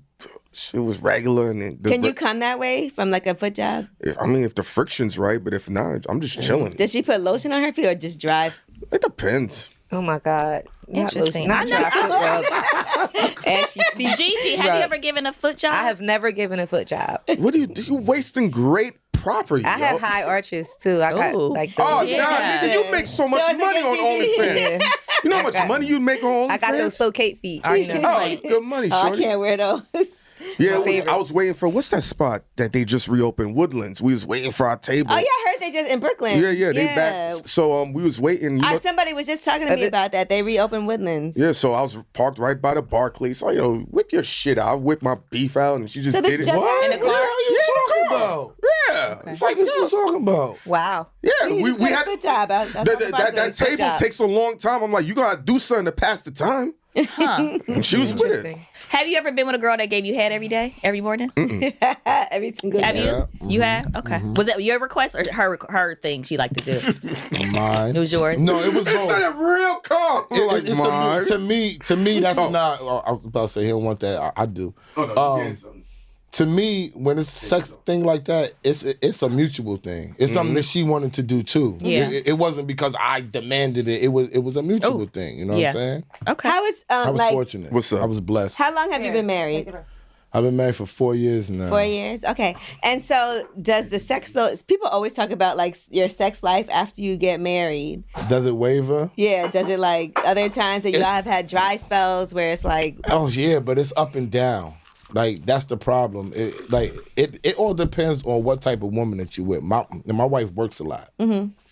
It was regular, and Can you come that way from like a foot job? I mean, if the friction's right, but if not, I'm just chilling. Does she put lotion on her feet or just drive? It depends. Oh my God. Interesting. Not try foot rubs. Ashy feet. Gigi, have you ever given a foot job? I have never given a foot job. What you wasting great property? I have high arches too. I got like those. Oh, Yeah. nah, nigga, you make so much money on OnlyFans. Yeah. You know how much money you make on OnlyFans? I got those so Kate feet. Are you you? know? Oh, good money, Oh, I shorty. can't wear those. Yeah, My I was waiting for, what's that spot that they just reopened? Woodlands. We was waiting for our table. Oh yeah, I heard they just in Brooklyn. Yeah, they back. So we was waiting. You know, Somebody was just talking to me about that. They reopened Woodlands. yeah, so I was parked right by the Barclays. So, yo, whip your shit out. I whipped my beef out, and she just So this did it. just What? in the car? What the hell you talking about? Yeah. It's like this you talking about. Wow. Yeah, He's we got had a good job. That's that table job. takes a long time. I'm like, you gotta do something to pass the time. Huh. And she was with it. Interesting. Have you ever been with a girl that gave you head every day, every morning? every single Have day. you? Yeah. You have? Okay. Was that your request or her thing she liked to do? Mine. It was yours? No, it was It's both. a real car. I'm like, It's mine. to me, that's not. I was about to say he don't want that. I do. Oh, no, you getting something. To me, when it's a sex thing like that, it's a mutual thing. It's something that she wanted to do too. Yeah. It wasn't because I demanded it. It was a mutual thing. You know Yeah. what I'm saying? Okay. How was I was like? fortunate. What's up? I was blessed. How long have you been married? I've been married for 4 years now. 4 years. Okay. And so, does the sex though? People always talk about like your sex life after you get married. Does it waver? Yeah. Does it like other times that you have had dry spells where it's like? Oh yeah, but it's up and down. Like that's the problem. It all depends on what type of woman that you with. My wife works a lot,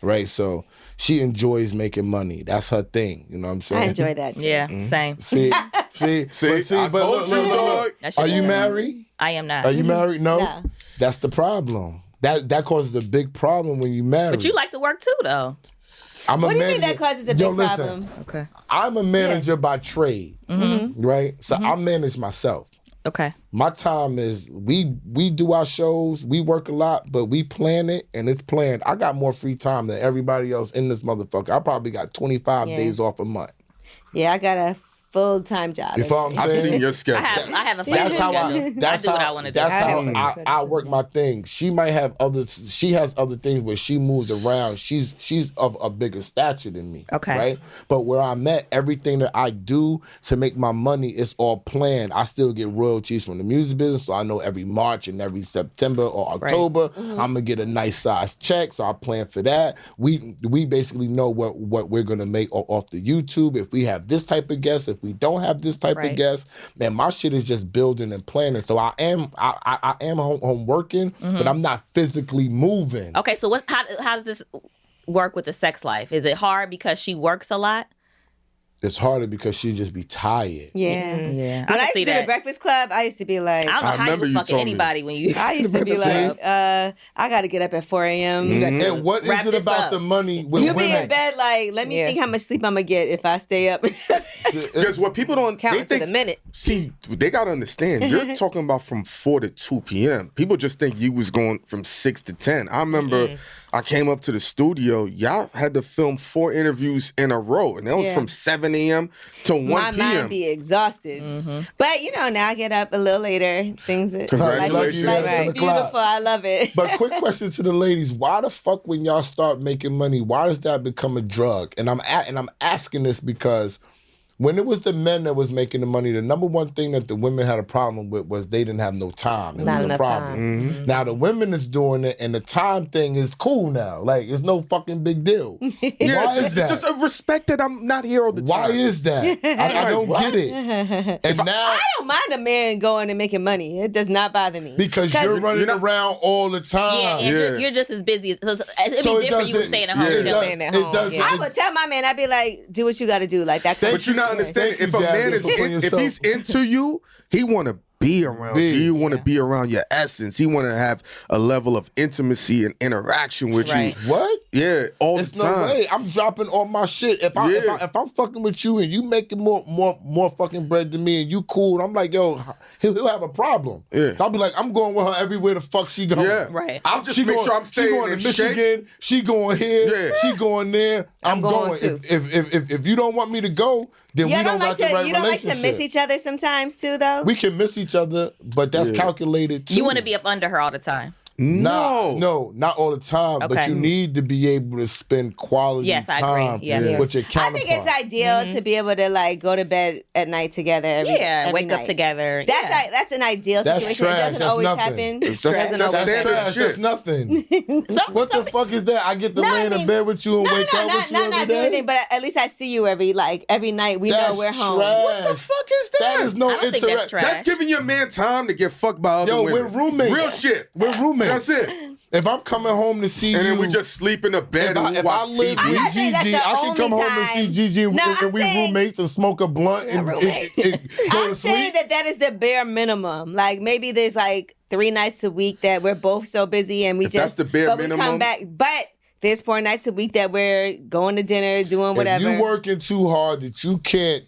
right? So she enjoys making money. That's her thing. You know what I'm saying? I enjoy that too. Yeah, same. See, I but told you, dog. That's Are your you thing. married? I am not. Are you married? No. No. That's the problem. That causes a big problem when you marry. But you like to work too, though. I'm a What do you mean manager. that causes a big Yo, listen, problem? Okay. I'm a manager by trade, right? So I manage myself. Okay. My time is we do our shows, we work a lot, but we plan it and it's planned. I got more free time than everybody else in this motherfucker. I probably got 25 days off a month. Yeah, I got a full-time job. You follow what I'm I've saying? seen your I schedule. have a That's flexible how schedule. that's I do what how I want to do. that's how have I work my thing. She might have she has other things where she moves around. She's of a bigger stature than me. Okay. Right? But where I'm at, everything that I do to make my money is all planned. I still get royalties from the music business, so I know every March and every September or October, I'm gonna get a nice size check. So I plan for that. We basically know what we're gonna make off the YouTube. If we have this type of guest, if we don't have this type of guest, man, my shit is just building and planning. So I am home working, but I'm not physically moving. Okay, so how does this work with the sex life? Is it hard because she works a lot? It's harder because she just be tired. Yeah. Yeah. When I can used see to do that. the Breakfast Club, I used to be like, I don't know I how remember you you fucking told me. anybody when you. I used to be like, I got to get up at 4 a.m. And what Wrap is it this about up. the money with You be women? in bed like, let me Yeah. think how much sleep I'm going to get if I stay up. Because what people don't Counting they to think, the minute. see, they gotta understand. You're talking about from 4 to 2 p.m. People just think you was going from 6 to 10. I remember I came up to the studio. Y'all had to film 4 interviews in a row, and that was Yeah. from 7 a.m. to 1 My p.m. mind be exhausted. But, now I get up a little later. Things that Congratulations. Like, Right. it's beautiful. I love it. But quick question to the ladies: why the fuck, when y'all start making money, why does that become a drug? And I'm asking this because when it was the men that was making the money, the number one thing that the women had a problem with was they didn't have no time. It Not was the enough problem. time. Now the women is doing it, and the time thing is cool now. Like it's no fucking big deal. Yeah, Why is that? just a respect that I'm not here all the time. Why is that? I don't get it. And now I don't mind a man going and making money. It does not bother me. because you're running around all the time. Yeah, and Yeah. you're just as busy. So it'd So be it different you doesn't- staying at home. yeah. with It your does- Staying at it home, doesn't- yeah. I would tell my man, I'd be like, do what you got to do. Like that. But you're not understanding. Thank If you, a man Jasmine, is for putting if yourself- he's into you, he want to be around you. He want to be around your essence. He want to have a level of intimacy and interaction with Right. you. What? Yeah, all There's the no time. way. I'm dropping all my shit. If I'm fucking with you and you making more fucking bread than me and you cool, and I'm like, yo, he'll have a problem. Yeah. I'll be like, I'm going with her everywhere the fuck she going. Yeah, Right. I'll just She make going, sure I'm she staying going in to shape. Michigan. She going here. Yeah. She going there. I'm going going. too. If you don't want me to go, then we You don't got the right you don't like relationship. to miss each other sometimes too, though. We can miss each other, but that's calculated too. You want to be up under her all the time. No, not all the time. But Okay. you need to be able to spend quality Yes, I time agree. Yeah. with your I counterpart. think it's ideal to be able to like go to bed at night together. Every wake night. up together. That's an ideal That's situation. trash. It doesn't That's always nothing. happen. That's That's standard trash. shit. That's nothing. What the fuck is that? I get to No, lay I in mean, bed with you and wake up with you not every do day? anything, but at least I see you every night. We That's know we're home. trash. What the fuck is that? That is no I don't think that's interaction. trash. That's giving your man time to get fucked by other Yo, women. we're roommates. Real shit. We're roommates. That's it. If I'm coming home to see And you, then we just sleep in the bed and if I watch live TV. with not saying that's Gigi, the I can come only home and see time. Gigi and, No, and I'm we saying- roommates and smoke a blunt and go I'm to saying sleep. that is the bare minimum. Like maybe there's like 3 nights a week that we're both so busy and we If just that's the bare but we come minimum. back. But there's 4 nights a week that we're going to dinner, doing whatever. If you working too hard that you can't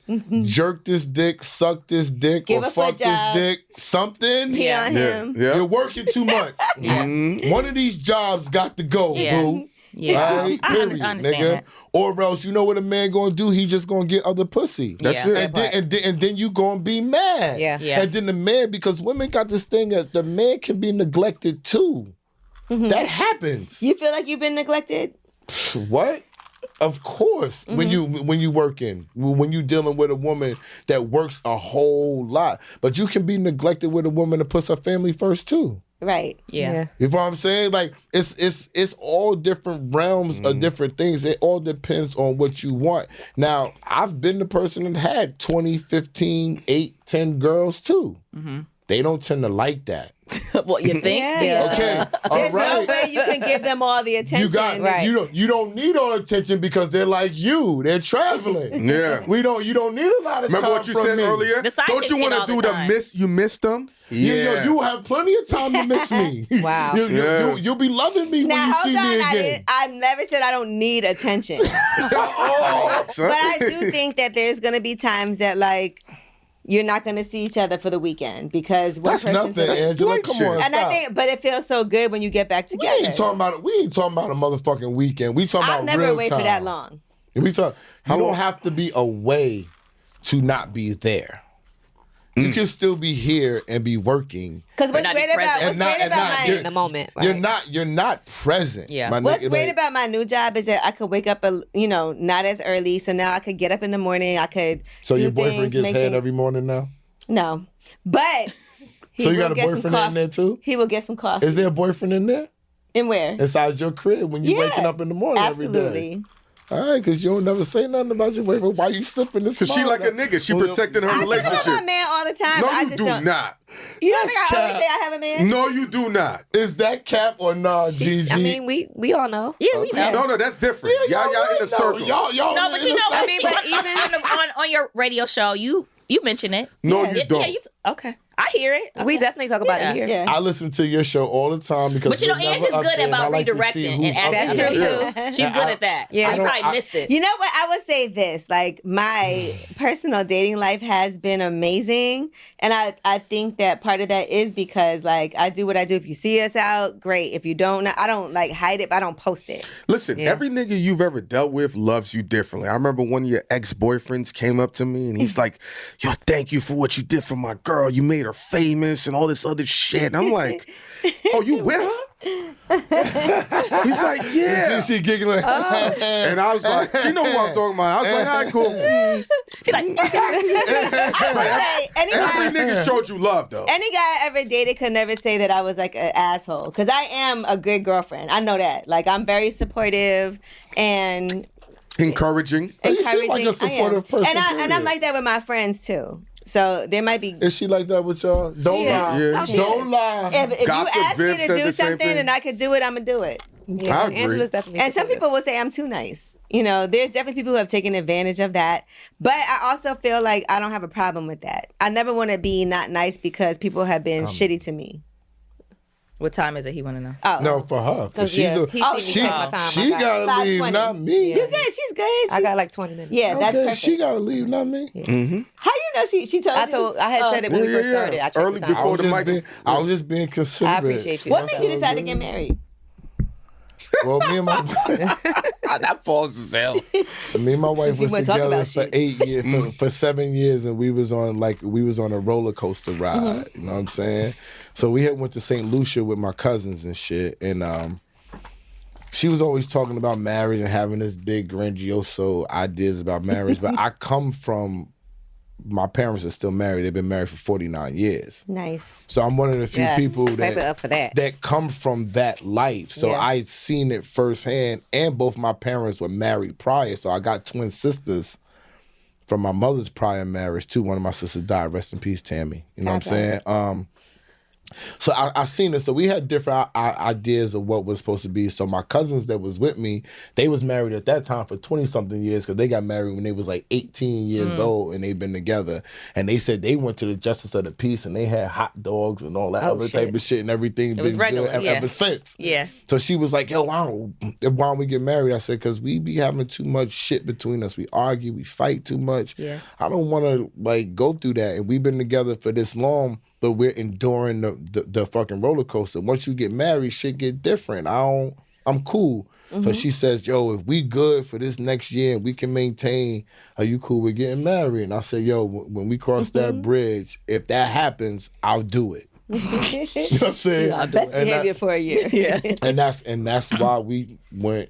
jerk this dick, suck this dick, Give or a fuck foot job. this dick, something, Pee on him. Yeah. you're working too much. Yeah. One of these jobs got to go, Yeah. boo. Yeah. All right, I period, understand nigga. that. Or else, you know what a man gonna do? He just gonna get other pussy. That's Yeah. it. And then you gonna be mad. Yeah. Yeah. And then the man, because women got this thing that the man can be neglected too. That happens. You feel like you've been neglected? What? Of course. When you working, when you dealing with a woman that works a whole lot, but you can be neglected with a woman that puts her family first too. Right. Yeah. You know what I'm saying? Like it's all different realms of different things. It all depends on what you want. Now, I've been the person that had 20, 15, 8, 10 girls too. They don't tend to like that. What you think? Yeah. Okay. All There's right. no way you can give them all the attention. You got Right. you don't need all the attention because they're like you. They're traveling. Yeah. You don't need a lot of Remember time what you from said me. earlier? The side Don't chicks you get want all to the do the time. you missed them? Yeah. You have plenty of time to miss me. Wow. You'll be loving me Now when you hold see on, me I again. never said I don't need attention. Oh, But I do think that there's gonna be times that like you're not gonna see each other for the weekend because one That's person's nothing, gonna- Angela. slight Come shit. on, And I stop. think, but it feels so good when you get back we together. ain't talking about a motherfucking weekend. We talking I'll about never real wait time. for that long. We talk. You don't have to be away to not be there. You can still be here and be working. Because what's not be great about present. what's And not- great and about not my get- In the moment. Right? You're not present. Yeah. my what's nigga. great Like, about my new job is that I could wake up not as early, so now I could get up in the morning. I could so do your boyfriend things, gets make head things. every morning now? No, but he So you will got a get some boyfriend in coffee. there too? He will get some coffee. Is there a boyfriend in there? And where? Inside your crib when you Yeah, waking up in the morning every day? Absolutely. All right, because you don't never say nothing about your boyfriend. Why you slipping this? Cause she like a nigga. She protecting her I talk about my relationship. man all the time. No, I you just do don't. not. You don't think That's I always cap. say I have a man? No, you do not. Is that cap or nah, Gigi? I mean, we all know. Yeah, we know. No, that's different. Y'all in right the circle. Y'all No, but in you the know, I circle. mean, but even on your radio show, you mention it. No, Yeah, you don't. Yeah, okay. I hear it. We Okay. definitely talk about Yeah. it here. Yeah. I listen to your show all the time because But you know, we're never Angela's up good there, and I about like to see redirecting who's and up asking there. That's too. true, She's good at that. Yeah. You probably I- missed it. You know what? I would say this. Like, my personal dating life has been amazing. And I think that part of that is because, like, I do what I do. If you see us out, great. If you don't, I don't, like, hide it, but I don't post it. Listen, Yeah. every nigga you've ever dealt with loves you differently. I remember one of your ex-boyfriends came up to me and he's like, yo, thank you for what you did for my girl. You made her famous and all this other shit. And I'm like, oh, you with her? He's like, yeah. She giggling. And I was like, she know who I'm talking about. I was like, all right, cool. He like, I would say any Every guy, nigga showed you love, though. any guy I ever dated could never say that I was, like, an asshole. Because I am a good girlfriend. I know that. Like, I'm very supportive and Encouraging. You seem like a encouraging. I am. supportive person. And I'm period. like that with my friends, too. So there might be... Is she like that with y'all? Don't lie. Yeah. Don't lie. If Gossip you ask me Viv to said do the same something thing. and I could do it, I'm going to do it. Yeah, I agree. Angela's definitely. And some supportive. people will say I'm too nice. You know, there's definitely people who have taken advantage of that. But I also feel like I don't have a problem with that. I never want to be not nice because people have been shitty to me. what time is it? He want to know. Oh. No, for her. 'Cause 'Cause, she's yeah, a, he Oh, seen me take my time. she I got, gotta leave, 5:20. not me. You're good. She's good. I got like 20 minutes. Yeah, that's Okay, perfect. she gotta leave, not me. How you know she told you? I had said it when we Yeah, first yeah, yeah. started. I checked Early the time. before the mic. I was just being considerate. I appreciate you. What made you decide to get married? Well, me and my That pause is hell. Me and my wife Since we was wanna talk together about for shit. 8 years, for 7 years, and we was on a roller coaster ride. You know what I'm saying? So we had went to St. Lucia with my cousins and shit, and she was always talking about marriage and having this big grandioso ideas about marriage. But I come from, my parents are still married. They've been married for 49 years. Nice. So I'm one of the few people Clap it up for that. that come from that life. So I'd seen it firsthand, and both my parents were married prior. So I got twin sisters from my mother's prior marriage too. One of my sisters died. Rest in peace, Tammy. You know what I'm saying? So I seen it. So we had different ideas of what was supposed to be. So my cousins that was with me, they was married at that time for 20-something years because they got married when they was like 18 years old and they've been together. And they said they went to the Justice of the Peace and they had hot dogs and all that other type of shit and everything. It was regular, good ever since. Yeah. So she was like, yo, why don't we get married? I said, because we be having too much shit between us. We argue, we fight too much. Yeah. I don't want to like go through that. And we've been together for this long, but we're enduring the fucking roller coaster. Once you get married, shit get different. I'm cool. So she says, yo, if we good for this next year and we can maintain, are you cool with getting married? And I said, yo, when we cross that bridge, if that happens, I'll do it. You know what I'm saying? Best behavior for a year. Yeah. And that's why we went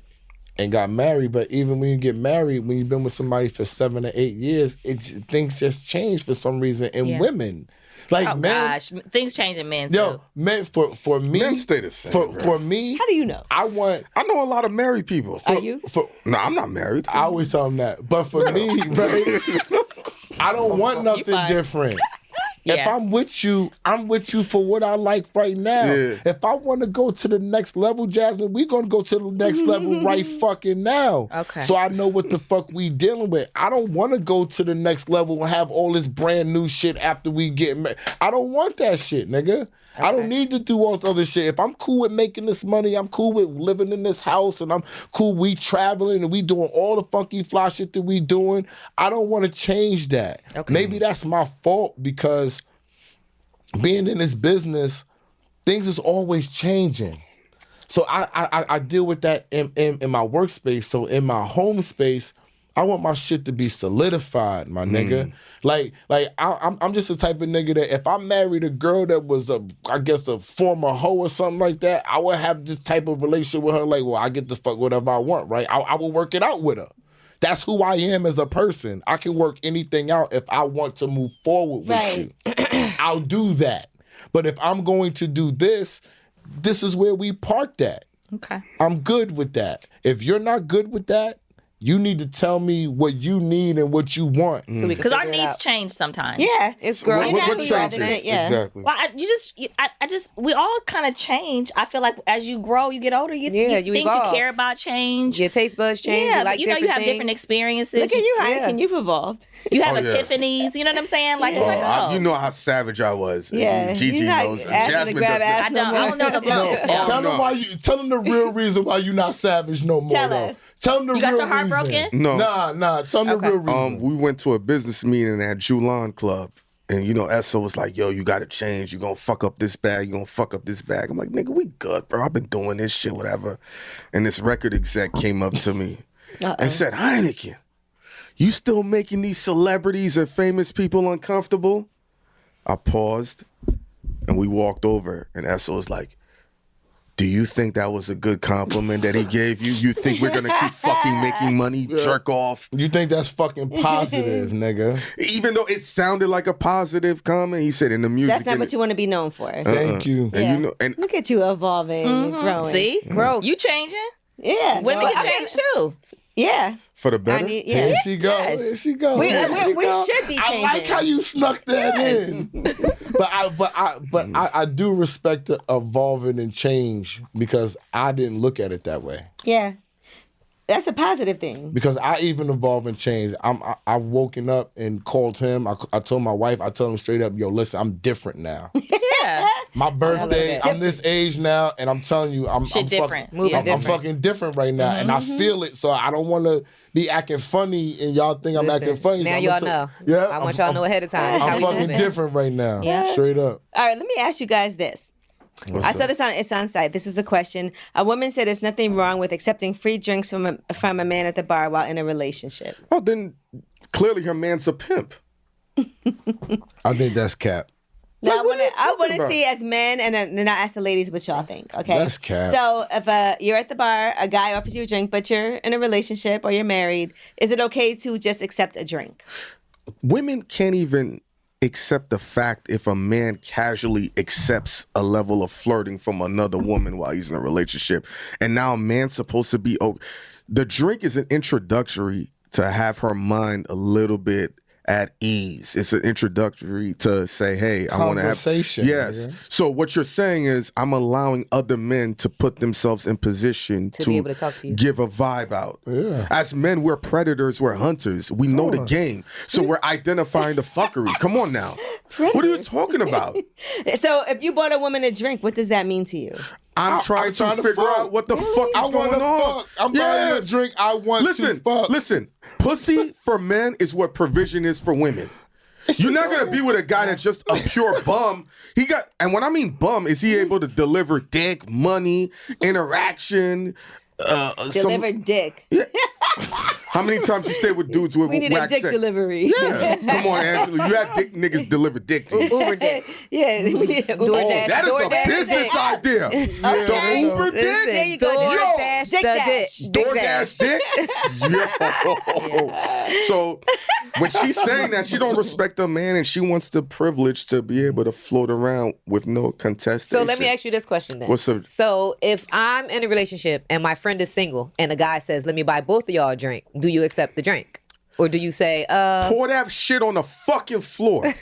and got married. But even when you get married, when you've been with somebody for 7 or 8 years, things just change for some reason in women. Like men, things change in men too. Yo, men for me, Men stay the same. For me, How do you know? I know a lot of married people. Are you? No, I'm not married. I always tell them that. But for me, right, I don't want nothing different. If I'm with you for what I like right now. Yeah. If I want to go to the next level, Jasmine, we're going to go to the next level right fucking now. Okay. So I know what the fuck we dealing with. I don't want to go to the next level and have all this brand new shit after we get married. I don't want that shit, nigga. Okay. I don't need to do all this other shit. If I'm cool with making this money, I'm cool with living in this house, and I'm cool we traveling and we doing all the funky fly shit that we doing, I don't want to change that. Okay. Maybe that's my fault because being in this business, things is always changing. So I deal with that in my workspace. So in my home space, I want my shit to be solidified, my nigga. Like I'm just the type of nigga that if I married a girl that was a former hoe or something like that, I would have this type of relationship with her. Like, well, I get to fuck whatever I want, right? I will work it out with her. That's who I am as a person. I can work anything out if I want to move forward with you. I'll do that. But if I'm going to do this, this is where we parked at. Okay. I'm good with that. If you're not good with that, you need to tell me what you need and what you want. Because our needs change sometimes. Yeah, it's growing. What changes? Yeah. Exactly. Well, we all kind of change. I feel like as you grow, you get older, you things evolve. you care about change. Your taste buds change. Yeah, you like but you have different things. experiences. Look at you, Hynaken. You've evolved. You have epiphanies. You know what I'm saying? Like, you're like, oh. You know how savage I was. Yeah. Gigi knows. Jasmine does I don't know the blow. Tell them the real reason why you're not savage no more. Tell us. Tell them the You real got your heart reason. broken? No. Nah. Tell them the real reason. We went to a business meeting at Julan Club. And, Esso was like, yo, you got to change. You're going to fuck up this bag. You're going to fuck up this bag. I'm like, nigga, we good, bro. I've been doing this shit, whatever. And this record exec came up to me and said, Hynaken, you still making these celebrities and famous people uncomfortable? I paused, and we walked over. And Esso was like, do you think that was a good compliment that he gave you? You think we're going to keep fucking making money, jerk off? You think that's fucking positive, nigga? Even though it sounded like a positive comment, he said in the music. That's not what you want to be known for. Thank you. And and look at you evolving, growing. See? Growth. You changing? Yeah. Women can change too. Yeah. For the better? Here she go. Yes. Here she go. We Go. should be changing. I like how you snuck that in. But I do respect the evolving and change because I didn't look at it that way. Yeah. That's a positive thing. Because I even evolve and change. I've woken up and called him. I told my wife, I told him straight up, yo, listen, I'm different now. Yeah. My birthday, I'm this age now, and I'm telling you, I'm different. I'm fucking different right now, and I feel it. So I don't want to be acting funny, and y'all think I'm acting funny. Now so y'all know. Yeah, I want y'all to know ahead of time. I'm fucking different right now. Yeah. Straight up. All right, let me ask you guys this. I saw this on site. This was a question. A woman said there's nothing wrong with accepting free drinks from a man at the bar while in a relationship. Oh, then clearly her man's a pimp. I think that's cap. Now, Like, what are you I want talking to about? see as men, and then I ask the ladies what y'all think, okay? That's cap. So if you're at the bar, a guy offers you a drink, but you're in a relationship or you're married, is it okay to just accept a drink? Women can't even accept the fact if a man casually accepts a level of flirting from another woman while he's in a relationship. And now a man's supposed to be... the drink is an introductory to have her mind a little bit at ease. It's an introductory to say, hey, I want to have... Conversation. Yes. Yeah. So what you're saying is I'm allowing other men to put themselves in position To be able to talk to you. give a vibe out. Yeah. As men, we're predators, we're hunters. We know the game. So we're identifying the fuckery. Come on now. What are you talking about? So if you bought a woman a drink, what does that mean to you? I'm trying to figure fuck. out what the fuck is I want going to on. fuck. I'm buying you a drink. I want to fuck. Listen. Pussy for men is what provision is for women. You're not gonna be with a guy that's just a pure bum. And when I mean bum, is he able to deliver dick, money, interaction? Deliver dick. How many times you stay with dudes with We need a wax dick sex? delivery. Yeah, come on, Angela. You had dick niggas deliver dick to you. Uber dick. Yeah, we need a Oh, DoorDash. that is DoorDash a business dick. idea. Okay. The Uber dick. Listen, There you go. DoorDash Dick the dash. dick. Dick DoorDash dick? Yo. So when she's saying that, she don't respect a man and she wants the privilege to be able to float around with no contestation. So let me ask you this question then. What's up? So if I'm in a relationship and my friend is single and the guy says, let me buy both of y'all a drink, do you accept the drink? Or do you say, Pour that shit on the fucking floor.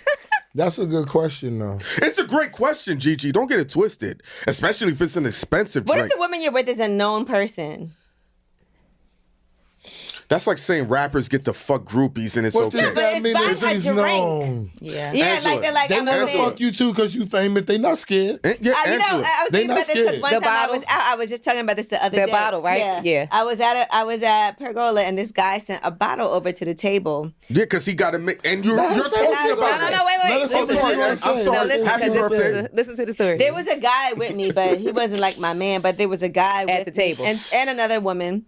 That's a good question, though. It's a great question, Gigi. Don't get it twisted. Especially if it's an expensive What drink. if the woman you're with is a known person? That's like saying rappers get to fuck groupies and it's What okay. does that it's mean? buying If a he's drink. known. yeah. Yeah, Angela, like they're like, They I'm a want to man. fuck you too because you famous. They not scared. Yeah, You know, Angela. I was They thinking not about this because scared. one The time bottle? I was just talking about this the other The day. bottle, right? Yeah. I was at Pergola and this guy sent a bottle over to the table. Yeah, because he got to make... And you're Let talking us say about... that. No, wait. Let us know I'm sorry, what I'm you're saying. sorry. No, listen, Happy because birthday. listen to the story. There was a guy with me, but he wasn't like my man. But there was a guy At with the table. me and another woman,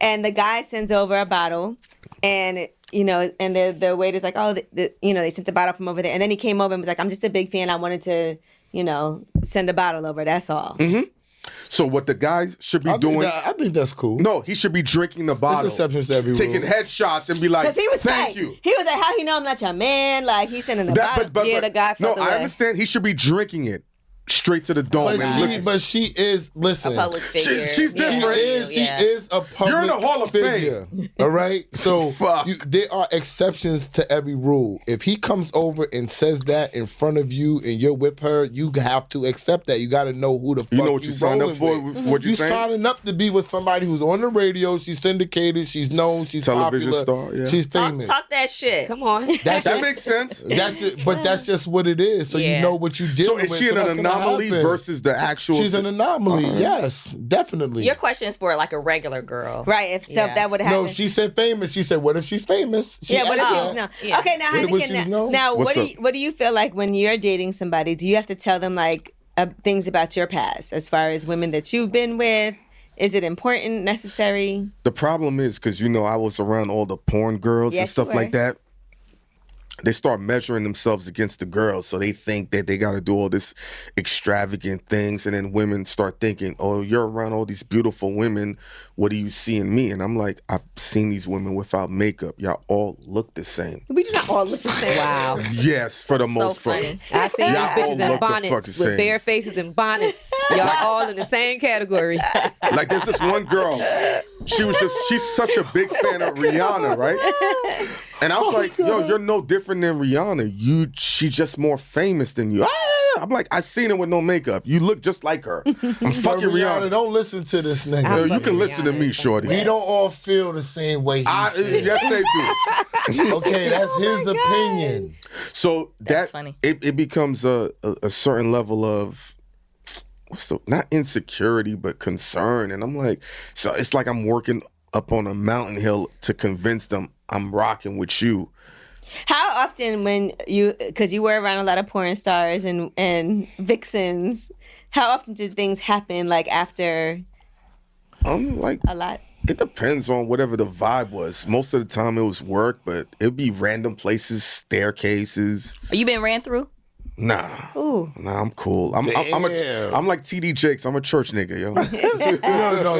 and the guy sends over a bottle, and and the waiter's like, oh, they sent a bottle from over there, and then he came over and was like, I'm just a big fan. I wanted to, send a bottle over. That's all. Mm-hmm. So what the guys should be doing... I think that's cool. No, he should be drinking the bottle. There's exceptions to every rule. Taking headshots and be like, Because he was thank tight. you. He was like, how he know I'm not your man? Like he's sending a bottle. Yeah, the guy No, felt I away. understand. He should be drinking it straight to the dome. But she is, listen. A public figure. she's different. She is a public You're in the Hall of figure. Fame. All right? So Fuck. there are exceptions to every rule. If he comes over and says that in front of you and you're with her, you have to accept that. You got to know who the fuck You know what you signed up rolling for? with. What you You saying? signing up to be with somebody who's on the radio, she's syndicated, she's known, she's Television popular, star, yeah. she's Talk, famous. talk that shit. Come on. That's That it. makes sense. That's it. But that's just what it is. So you Yeah. know what you So dealing is with. she so an that's gonna anomaly happen. versus the actual... She's an anomaly. Yes, definitely. Your question is for like a regular girl. Right. If Yeah. that would happen. No, she said famous. She said, "What if she's famous?" She Yeah, what if asked he that. was known? Yeah. Okay, now What if she was Hynaken. known? Now, What's what do you feel like when you're dating somebody? Do you have to tell them like things about your past, as far as women that you've been with? Is it important, necessary? The problem is, because, I was around all the porn girls and Yes, stuff you like were. that. They start measuring themselves against the girls. So they think that they got to do all this extravagant things. And then women start thinking, oh, you're around all these beautiful women. What do you see in me? And I'm like, I've seen these women without makeup. Y'all all look the same. We do not all look the same. Wow. Yes, for the most part. funny. I see these Y'all all bitches look in the bonnets fucking with same. bare faces and bonnets. Y'all all in the same category. Like there's this one girl, she's such a big fan of Rihanna, right? And I was like, yo, you're no different than Rihanna. She's just more famous than you. I'm like, I seen her with no makeup. You look just like her. I'm But fucking Rihanna, Rihanna. don't listen to this Yo, nigga. you can listen to me, shorty. We don't all feel the same way. He feels. Yes, they do. Okay, that's his opinion. So That's funny. it becomes a certain level of not insecurity but concern, and I'm like, so it's like I'm working up on a mountain hill to convince them I'm rocking with you. How often because you were around a lot of porn stars and vixens, how often did things happen like after Like a lot? it depends on whatever the vibe was. Most of the time it was work, but it'd be random places, staircases. You been ran through? Nah. Ooh. Nah, I'm cool. I'm like TD Jakes. I'm a church nigga, yo. No,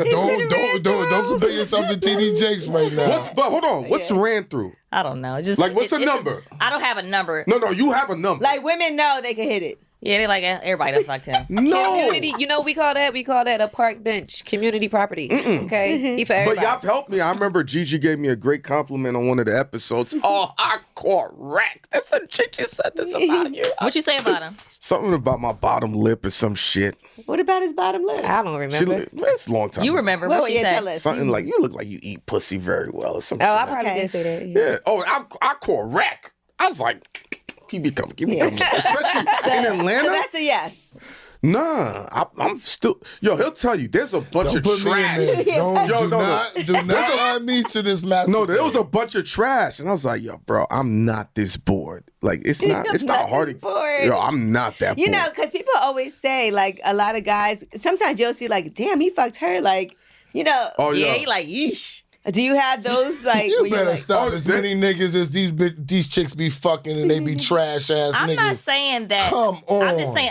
don't compare yourself to TD Jakes right now. But hold on. What's ran through? I don't know. Just Like, what's a number? I don't have a number. No, you have a number. Like women know they can hit it. Yeah, they like everybody that fucked him. No. Community, you know what we call that? We call that a park bench, community property. Okay? He for But everybody. y'all helped me. I remember Gigi gave me a great compliment on one of the episodes. Oh, correct. That's a chick you said this about you. What you say about him? Something about my bottom lip or some shit. What about his bottom lip? I don't remember. It's a long time. You ago. remember Well, what she yeah, said? tell us. Something like, you look like you eat pussy very well or something. Oh, I probably did say that. Yeah. Yeah. Oh, I correct. I was like, keep me coming. Especially in Atlanta. So that's a yes. Nah, I'm still. Yo, he'll tell you. There's a bunch Don't of put me in trash. there. Do not add me to this match. No, there was a bunch of trash, and I was like, "Yo, bro, I'm not this bored. Like, it's not hard. this bored. Yo, I'm not that. You bored. know, because people always say, like, a lot of guys, sometimes you'll see, like, damn, he fucked her. Like, you know, Oh Yeah, yeah. he like, yeesh. do you have those, like, You where you're better like, stop as many niggas as these chicks be fucking and they be trash ass I'm niggas. not saying that. Come on. I'm just saying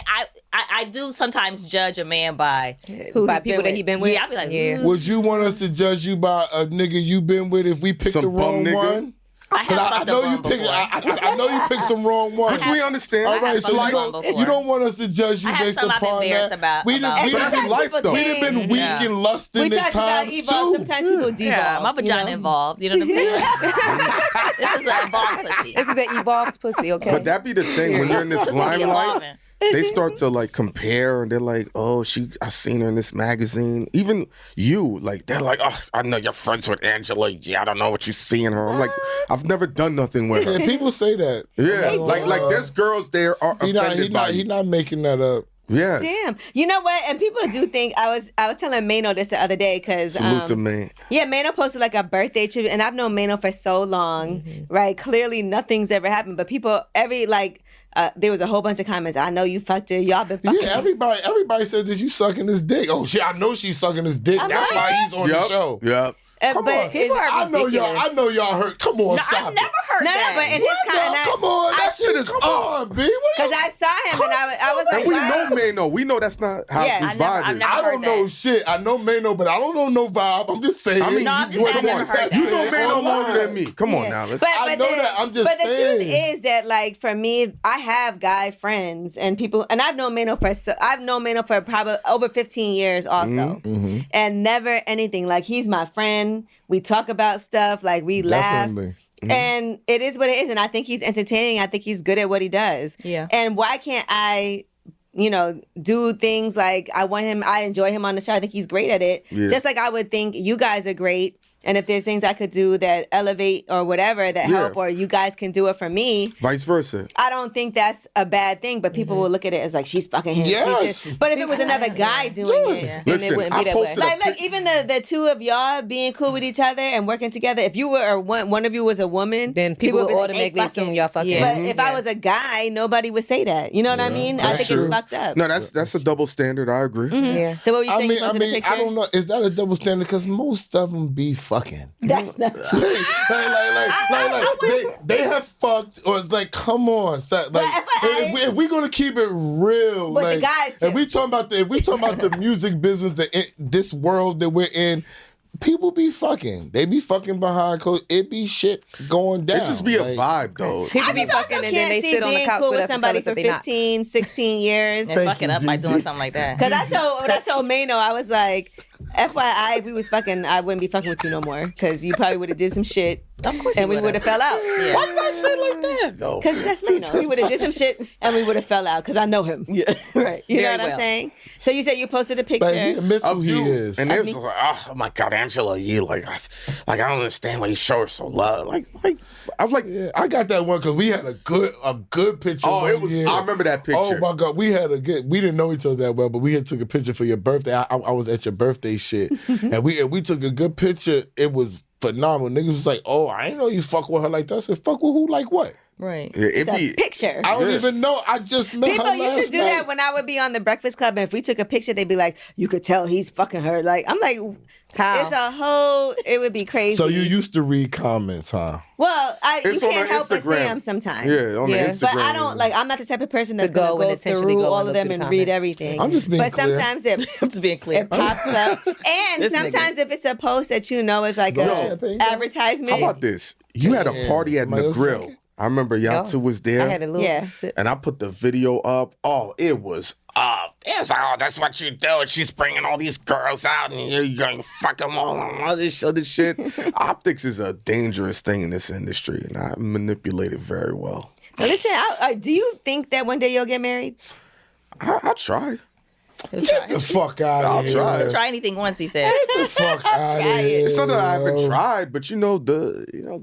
I do sometimes judge a man by. who By he's people been that with? he been with? Yeah, I'll be like, mm. Would you want us to judge you by a nigga you been with if we picked Some the wrong bum nigga? one? I have I fucked a know bum you picked. before. I know you picked some wrong ones. Which we understand. All I right, have so you fucked a bum don't, before. you don't want us to judge you I have based some I've upon embarrassed that. about- We done, about- we But that's done, life, though. we done been weak Yeah. and lusting We at talked about times evolve. too. Sometimes people devolve. Yeah, my you vagina know? involved. You know what I'm saying? This is an evolved pussy. This is an evolved pussy, okay? But that be the thing when you're in this This is limelight. evolving. They start to like compare and they're like, oh, I seen her in this magazine. Even you, like, they're like, oh, I know you're friends with Angela Yee. I don't know what you see in her. I'm like, I've never done nothing with her. Yeah, people say that. Yeah, like there's girls there are offended by He you. not making that up. Yes. Damn. You know what? And people do think, I was telling Mano this the other day, because Salute to me. yeah, Mano posted like a birthday tribute, and I've known Mano for so long, right? Clearly nothing's ever happened, but people, there was a whole bunch of comments. I know you fucked her. Y'all been fucking. Yeah, everybody says that you sucking his dick. Oh shit, I know she's sucking his dick. I'm That's like- why he's on the show. Yep. Come but on, people are I know y'all heard. Come on, No, stop I've never heard No, that. but in his comment, Come on, that shit is up. on, B. because I saw him and I was like, And we wow. know Mano. We know that's not how Yeah, his I've vibe is. never I don't heard know that. shit. I know Mano, but I don't know no vibe. I'm just saying. I mean, No, I'm just saying I've never heard that. You know Mano Online. longer than me. Come on Yeah. now. Let's. But I know that. I'm just But the saying. truth is that, like, for me, I have guy friends and people, and I've known Mano for probably over 15 years also, Mm-hmm. and never anything. Like, he's my friend. We talk about stuff. Like, we Definitely. laugh. And it is what it is. And I think he's entertaining. I think he's good at what he does. Yeah. And why can't I, do things like I enjoy him on the show. I think he's great at it. Yeah. Just like I would think you guys are great. And if there's things I could do that elevate or whatever that Yeah. help, or you guys can do it for me, Vice versa. I don't think that's a bad thing. But people will look at it as like, she's fucking him. Yes. But if it was another guy doing it. Then it wouldn't be I that way. posted a Like, look, even the two of y'all being cool with each other and working together. If you were, or one of you was a woman, Then people would would be like, automatically "They assume fucking." y'all fucking. Yeah. But if I was a guy, nobody would say that. You know what I mean? I that's think true. it's fucked up. No, that's a double standard. I agree. Yeah. So what were you saying? You I posted a picture? I don't know. Is that a double standard? Because most of them be fucking. That's not true. they have fucked, or it's like, come on, like, if we gonna keep it real, But the like, guys too. if we talking about the music business, this world that we're in, people be fucking. They be fucking behind closed. It be shit going down. It just be a like, vibe though. People be I just also fucking and then they can't see sit on the being couch cool with with us and tell somebody us for that they not. 15, 16 years. And fuck it up by doing something like that. Because when I told Mano, I was like, FYI, if we was fucking, I wouldn't be fucking with you no more. Because you probably would have did some shit. Of course And we you would have fell out. Yeah. Why you gotta say like that though? Because that's Mano. He would have did some shit and we would have fell out. Because I know him. Yeah, right. You know Very what I'm well. saying? So you said you posted a picture. But he admits who Of he you. is. And there's like, oh my God, Angela Yee, like I don't understand why you show her so love. Like I was like, Yeah, I got that one because we had a good picture. oh, one it was. year. I remember that picture. Oh my God, we didn't know each other that well, but we had took a picture for your birthday. I was at your birthday shit, and we took a good picture. It was phenomenal. Niggas was like, oh, I didn't know you fuck with her like that. I said, fuck with who like what? Right. Yeah, it It's be a picture. I don't even know. I just met People her used last to do night. that when I would be on the Breakfast Club, and if we took a picture, they'd be like, "You could tell he's fucking her." Like, I'm like, How? it's a whole. It would be crazy. So you used to read comments, huh? Well, you It's on can't the help but see Instagram. them sometimes. Yeah, on Yeah. the Instagram. But I don't like. I'm not the type of person that's To go gonna and go intentionally through go and all of look them through the and read comments. everything. I'm just being But clear. sometimes I'm just being clear. it pops up, and This sometimes if it's a post that you know is like Go a champagne. advertisement. How about this? You had a Damn, party at somebody the else grill. drinking? I remember y'all two was there. I had a little. Yeah. And I put the video up. Oh, it was up. It was like, oh, that's what you do. And she's bringing all these girls out, and you're going to fuck them all and all this other shit. Optics is a dangerous thing in this industry, and I manipulate it very well. Now listen, do you think that one day you'll get married? I'll try. Get the fuck out I'll of here. try. Try anything once, he said. Get the fuck out of here. It's not that I haven't yo. tried, but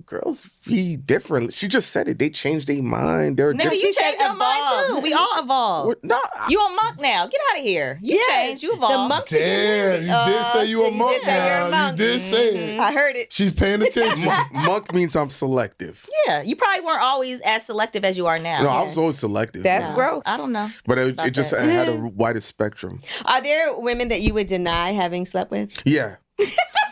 girls be different. She just said it. They changed their mind. They're Nigga, different. you said changed your mind evolve. too. We all evolve. No, You a monk now. Get out of here. You changed. You evolved. The monks. Damn, you did say you a monk You did say you're a now. monk. You did say it. I heard it. She's paying attention. monk means I'm selective. Yeah, you probably weren't always as selective as you are now. No, I was always selective. That's No. growth. I don't know. But it about just that. I had a wider spectrum. Are there women that you would deny having slept with? Yeah.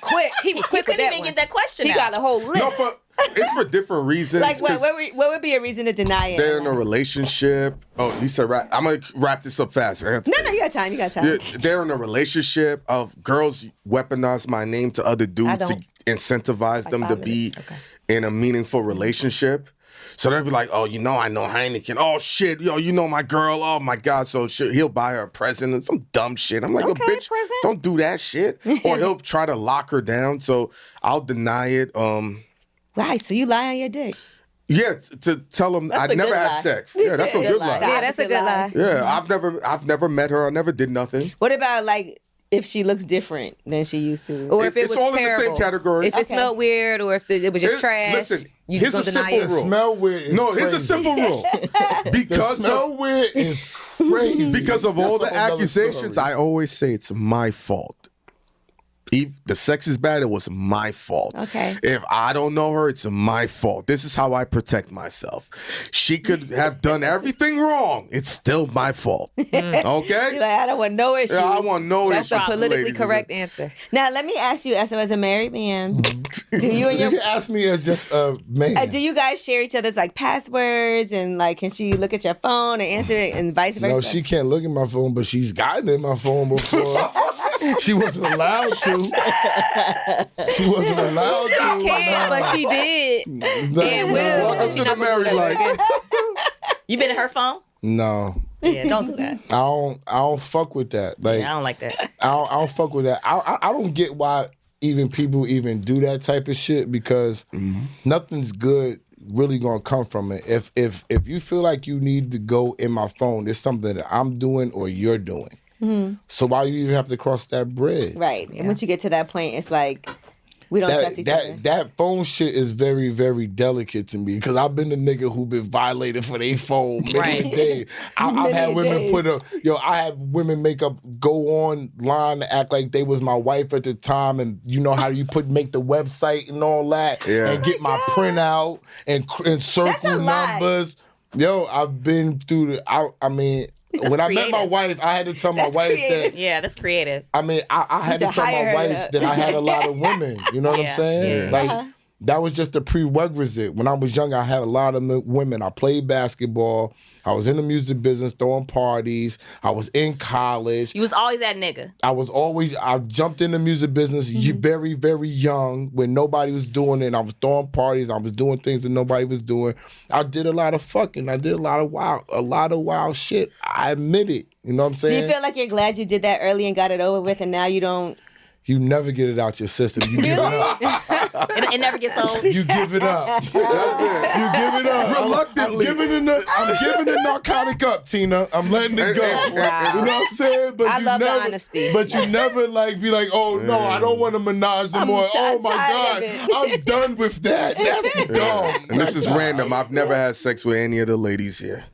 Quick. He was You quick with couldn't that even one. get that question He out. got a whole list. No, but it's for different reasons. Like, 'cause what would be a reason to deny it? they're in a relationship. Oh, he said, I'm going to wrap this up fast. No, you got time. You got time. They're in a relationship of girls weaponize my name to other dudes to don't. incentivize them to 5 be minutes. Okay. in a meaningful relationship. So they'll be like, oh, I know Hynaken. Oh, shit. Yo, you know my girl. Oh, my God. So he'll buy her a present and some dumb shit. I'm like, Okay, yo, bitch, present. don't do that shit. Or he'll try to lock her down. So I'll deny it. Right, so you lie on your dick. Yeah, to tell him That's I a never good had lie. sex. Yeah, that's a Good good lie. lie. Yeah, that's a good lie. Yeah, I've never met her. I never did nothing. What about like if she looks different than she used to? Or if it It's was all terrible. in the same category. If it smelled weird or if it was just trash, Listen, you here's just a gonna deny simple it. rule. Smell weird is No, here's a crazy. simple rule. The Because smell of, weird is crazy. because of all That's the a whole nother accusations, story. I always say it's my fault. If the sex is bad, it was my fault. Okay. If I don't know her, it's my fault. This is how I protect myself. She could have done everything wrong. It's still my fault. You're Okay? like, I don't want no issues. Yeah, I want no That's the issues, politically ladies and correct answer. Now let me ask you, Esso, as a married man, do you and You your can ask me as just a man. do you guys share each other's like passwords and like can she look at your phone and answer it and vice versa? No, she can't look at my phone, but she's gotten in my phone before. She wasn't allowed to. She wasn't allowed to. Can't, but she did. Nah, And will. Welcome But to she the not gonna do married that life. again. You been in her phone? No, Yeah, don't do that. I don't fuck with that. Like Yeah, I don't like that. I don't fuck with that. I don't get why even people even do that type of shit because nothing's good really gonna come from it. If you feel like you need to go in my phone, it's something that I'm doing or you're doing. So why you even have to cross that bridge? Right. And once you get to that point, it's like we don't trust each other. That phone shit is very, very delicate to me because I've been the nigga who been violated for their phone many Right. a day. I've had Many women days. I have women make up go online to act like they was my wife at the time, and you know how you make the website and all that, Yeah. and get my printout and circle That's a lot. numbers. Yo, I've been through the. I mean. When I met my creative. wife, I had to tell my That's wife creative. that Yeah, that's creative. I mean, I had You to should tell hire my her wife to- that I had a lot of women. You know what I'm Yeah, saying? yeah. Like, that was just a prerequisite. When I was young, I had a lot of women. I played basketball. I was in the music business, throwing parties. I was in college. You was always that nigga. I jumped in the music business very, very young when nobody was doing it. I was throwing parties. I was doing things that nobody was doing. I did a lot of fucking. I did a lot of wild shit. I admit it. You know what I'm Do saying? you feel like you're glad you did that early and got it over with and now you don't You never get it out your system. You give it up. It never gets old. You give it up. You give it up. Reluctantly. I'm giving the narcotic up, Tina. I'm letting it go. Wow. You know what I'm saying? But I you love the never, honesty. But you never like be like, oh no, I don't want to menage no more. Oh my tired God, of it. I'm done with that. That's dumb. And this is random. I've never had sex with any of the ladies here.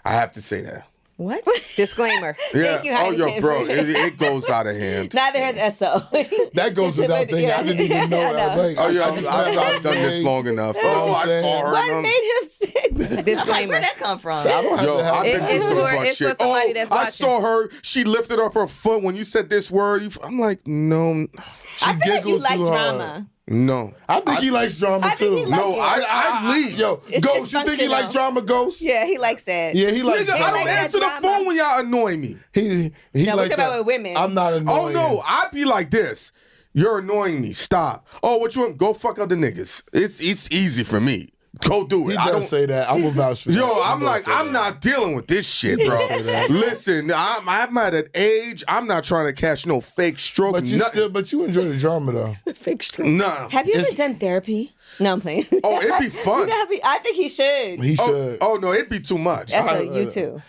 I have to say that. What? Disclaimer. Yeah. you, Oh, yo, Hynaken. bro, it goes out of hand. Neither has Esso. That goes without thinking. I didn't even know. I know. Like, Oh, yeah, I just I've done this long enough. Oh, I saw her. What and, made him say that? Disclaimer. Where'd that come from? I don't have Yo, to have I've been through It's some for- fuck it's for shit. somebody that's I watching. saw her. She lifted up her foot when you said this word. I'm like, no, She I feel like you giggled like too drama. hard. no. I think he likes drama I think too. he like No, it. I leave. Yo, It's Ghost, you think he like dysfunctional. drama, Ghost? Yeah, he likes it. Yeah, he likes Nigga, I drama. don't like that answer the drama. phone when y'all annoy me. He No, we're likes talking about with women. I'm not Oh annoying. no, I'd be like this. You're annoying me. Stop. Oh, what you want? Go fuck other niggas. It's easy for me. Go do it. He I does don't say that. I will vouch for that. Yo, He I'm does like, say I'm that. not dealing with this shit, bro. Listen, I'm at an age. I'm not trying to catch no fake stroke. But you enjoy the drama though. Nah. Have you ever It's- done therapy? No, I'm playing. Oh, it'd be fun. You know how I think he should. He Oh, should. oh no, it'd be too much. Esso, you too.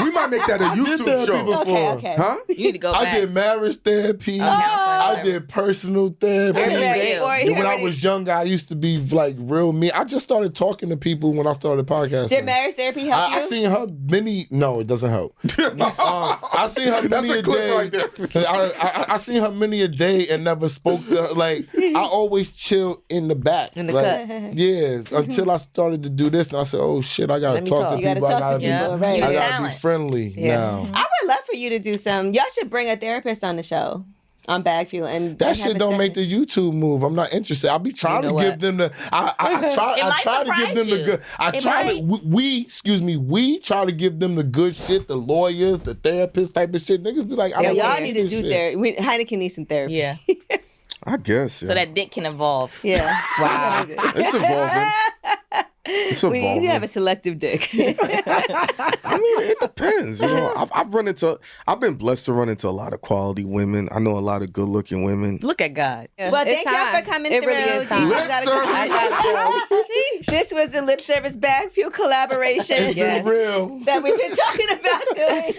We might make that a did YouTube therapy show. before. Okay. Huh? You need to go I back. did marriage therapy. counseling, I whatever. did personal therapy. Very Very- good. or he And when I already- was younger, I used to be like real mean. I just started talking to people when I started podcasting. Did marriage therapy help I you? seen her many. No, it doesn't help. I seen her That's many a a clip day. right there. I seen her many a day and never spoke to her. Like I always chill in the back. In the like, cut. Yeah, until I started to do this, and I said, "Oh shit, I gotta Let me talk talk. to You gotta people. talk I to gotta be, people, right. You I need gotta be talent. friendly Yeah. now." I would love for you to do some. Y'all should bring a therapist on the show on Bag Fuel and That have shit a don't make session. the YouTube move. I'm not interested. I be trying You know to give what? them the. I might try to give them surprise the you. good. I It try might. to. We try to give them the good shit. The lawyers, the therapists type of shit. Niggas be like, I Yeah, don't y'all wanna need do to this do shit. therapy. Hynaken needs some therapy. Yeah. I guess. So that dick can evolve. Yeah. Wow. It's evolving. It's We evolving. need to have a selective dick. I mean, it depends. You know, I've been blessed to run into a lot of quality women. I know a lot of good looking women. Look at God. Well, It's thank y'all time. for coming It through. really is time. Gigi's Lip gotta service. come. I gotta go. This was the Lip Service Bag Fuel collaboration It's Yes. been real. that we've been talking about doing.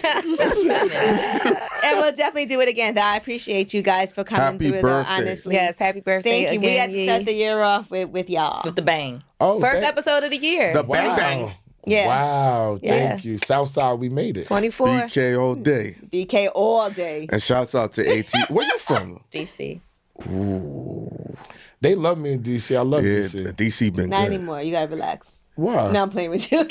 And we'll definitely do it again. I appreciate you guys for coming Happy through, though, birthday. honestly. Yes, happy birthday Thank you. We again. had to start the year off with y'all. With the bang. Oh, First thank- episode of the year. The Wow. bang bang. Yeah. Wow. Yes. Thank you. Southside, we made it. 24. BK all day. BK all day. And shouts out to AT. Where you from? DC. They love me in DC. I love Yeah, DC. DC been Not good. anymore. You gotta relax. Why? No, I'm playing with you.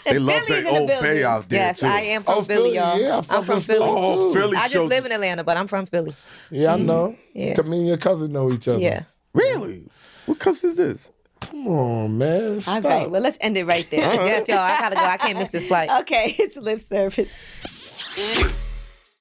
They love Philly's their in the old pay building. out there Yes, too. I am from Oh, Philly, y'all. Yeah, I I'm fuck from with Philly. Oh, too. Philly I just shows. live in Atlanta, but I'm from Philly. Yeah, I know. Yeah. Me and your cousin know each other. Yeah. Really? What cuss is this? Come on, man. All Stop. right. Well, let's end it right there. Yes, y'all. I gotta go. I can't miss this flight. Okay. It's Lip Service.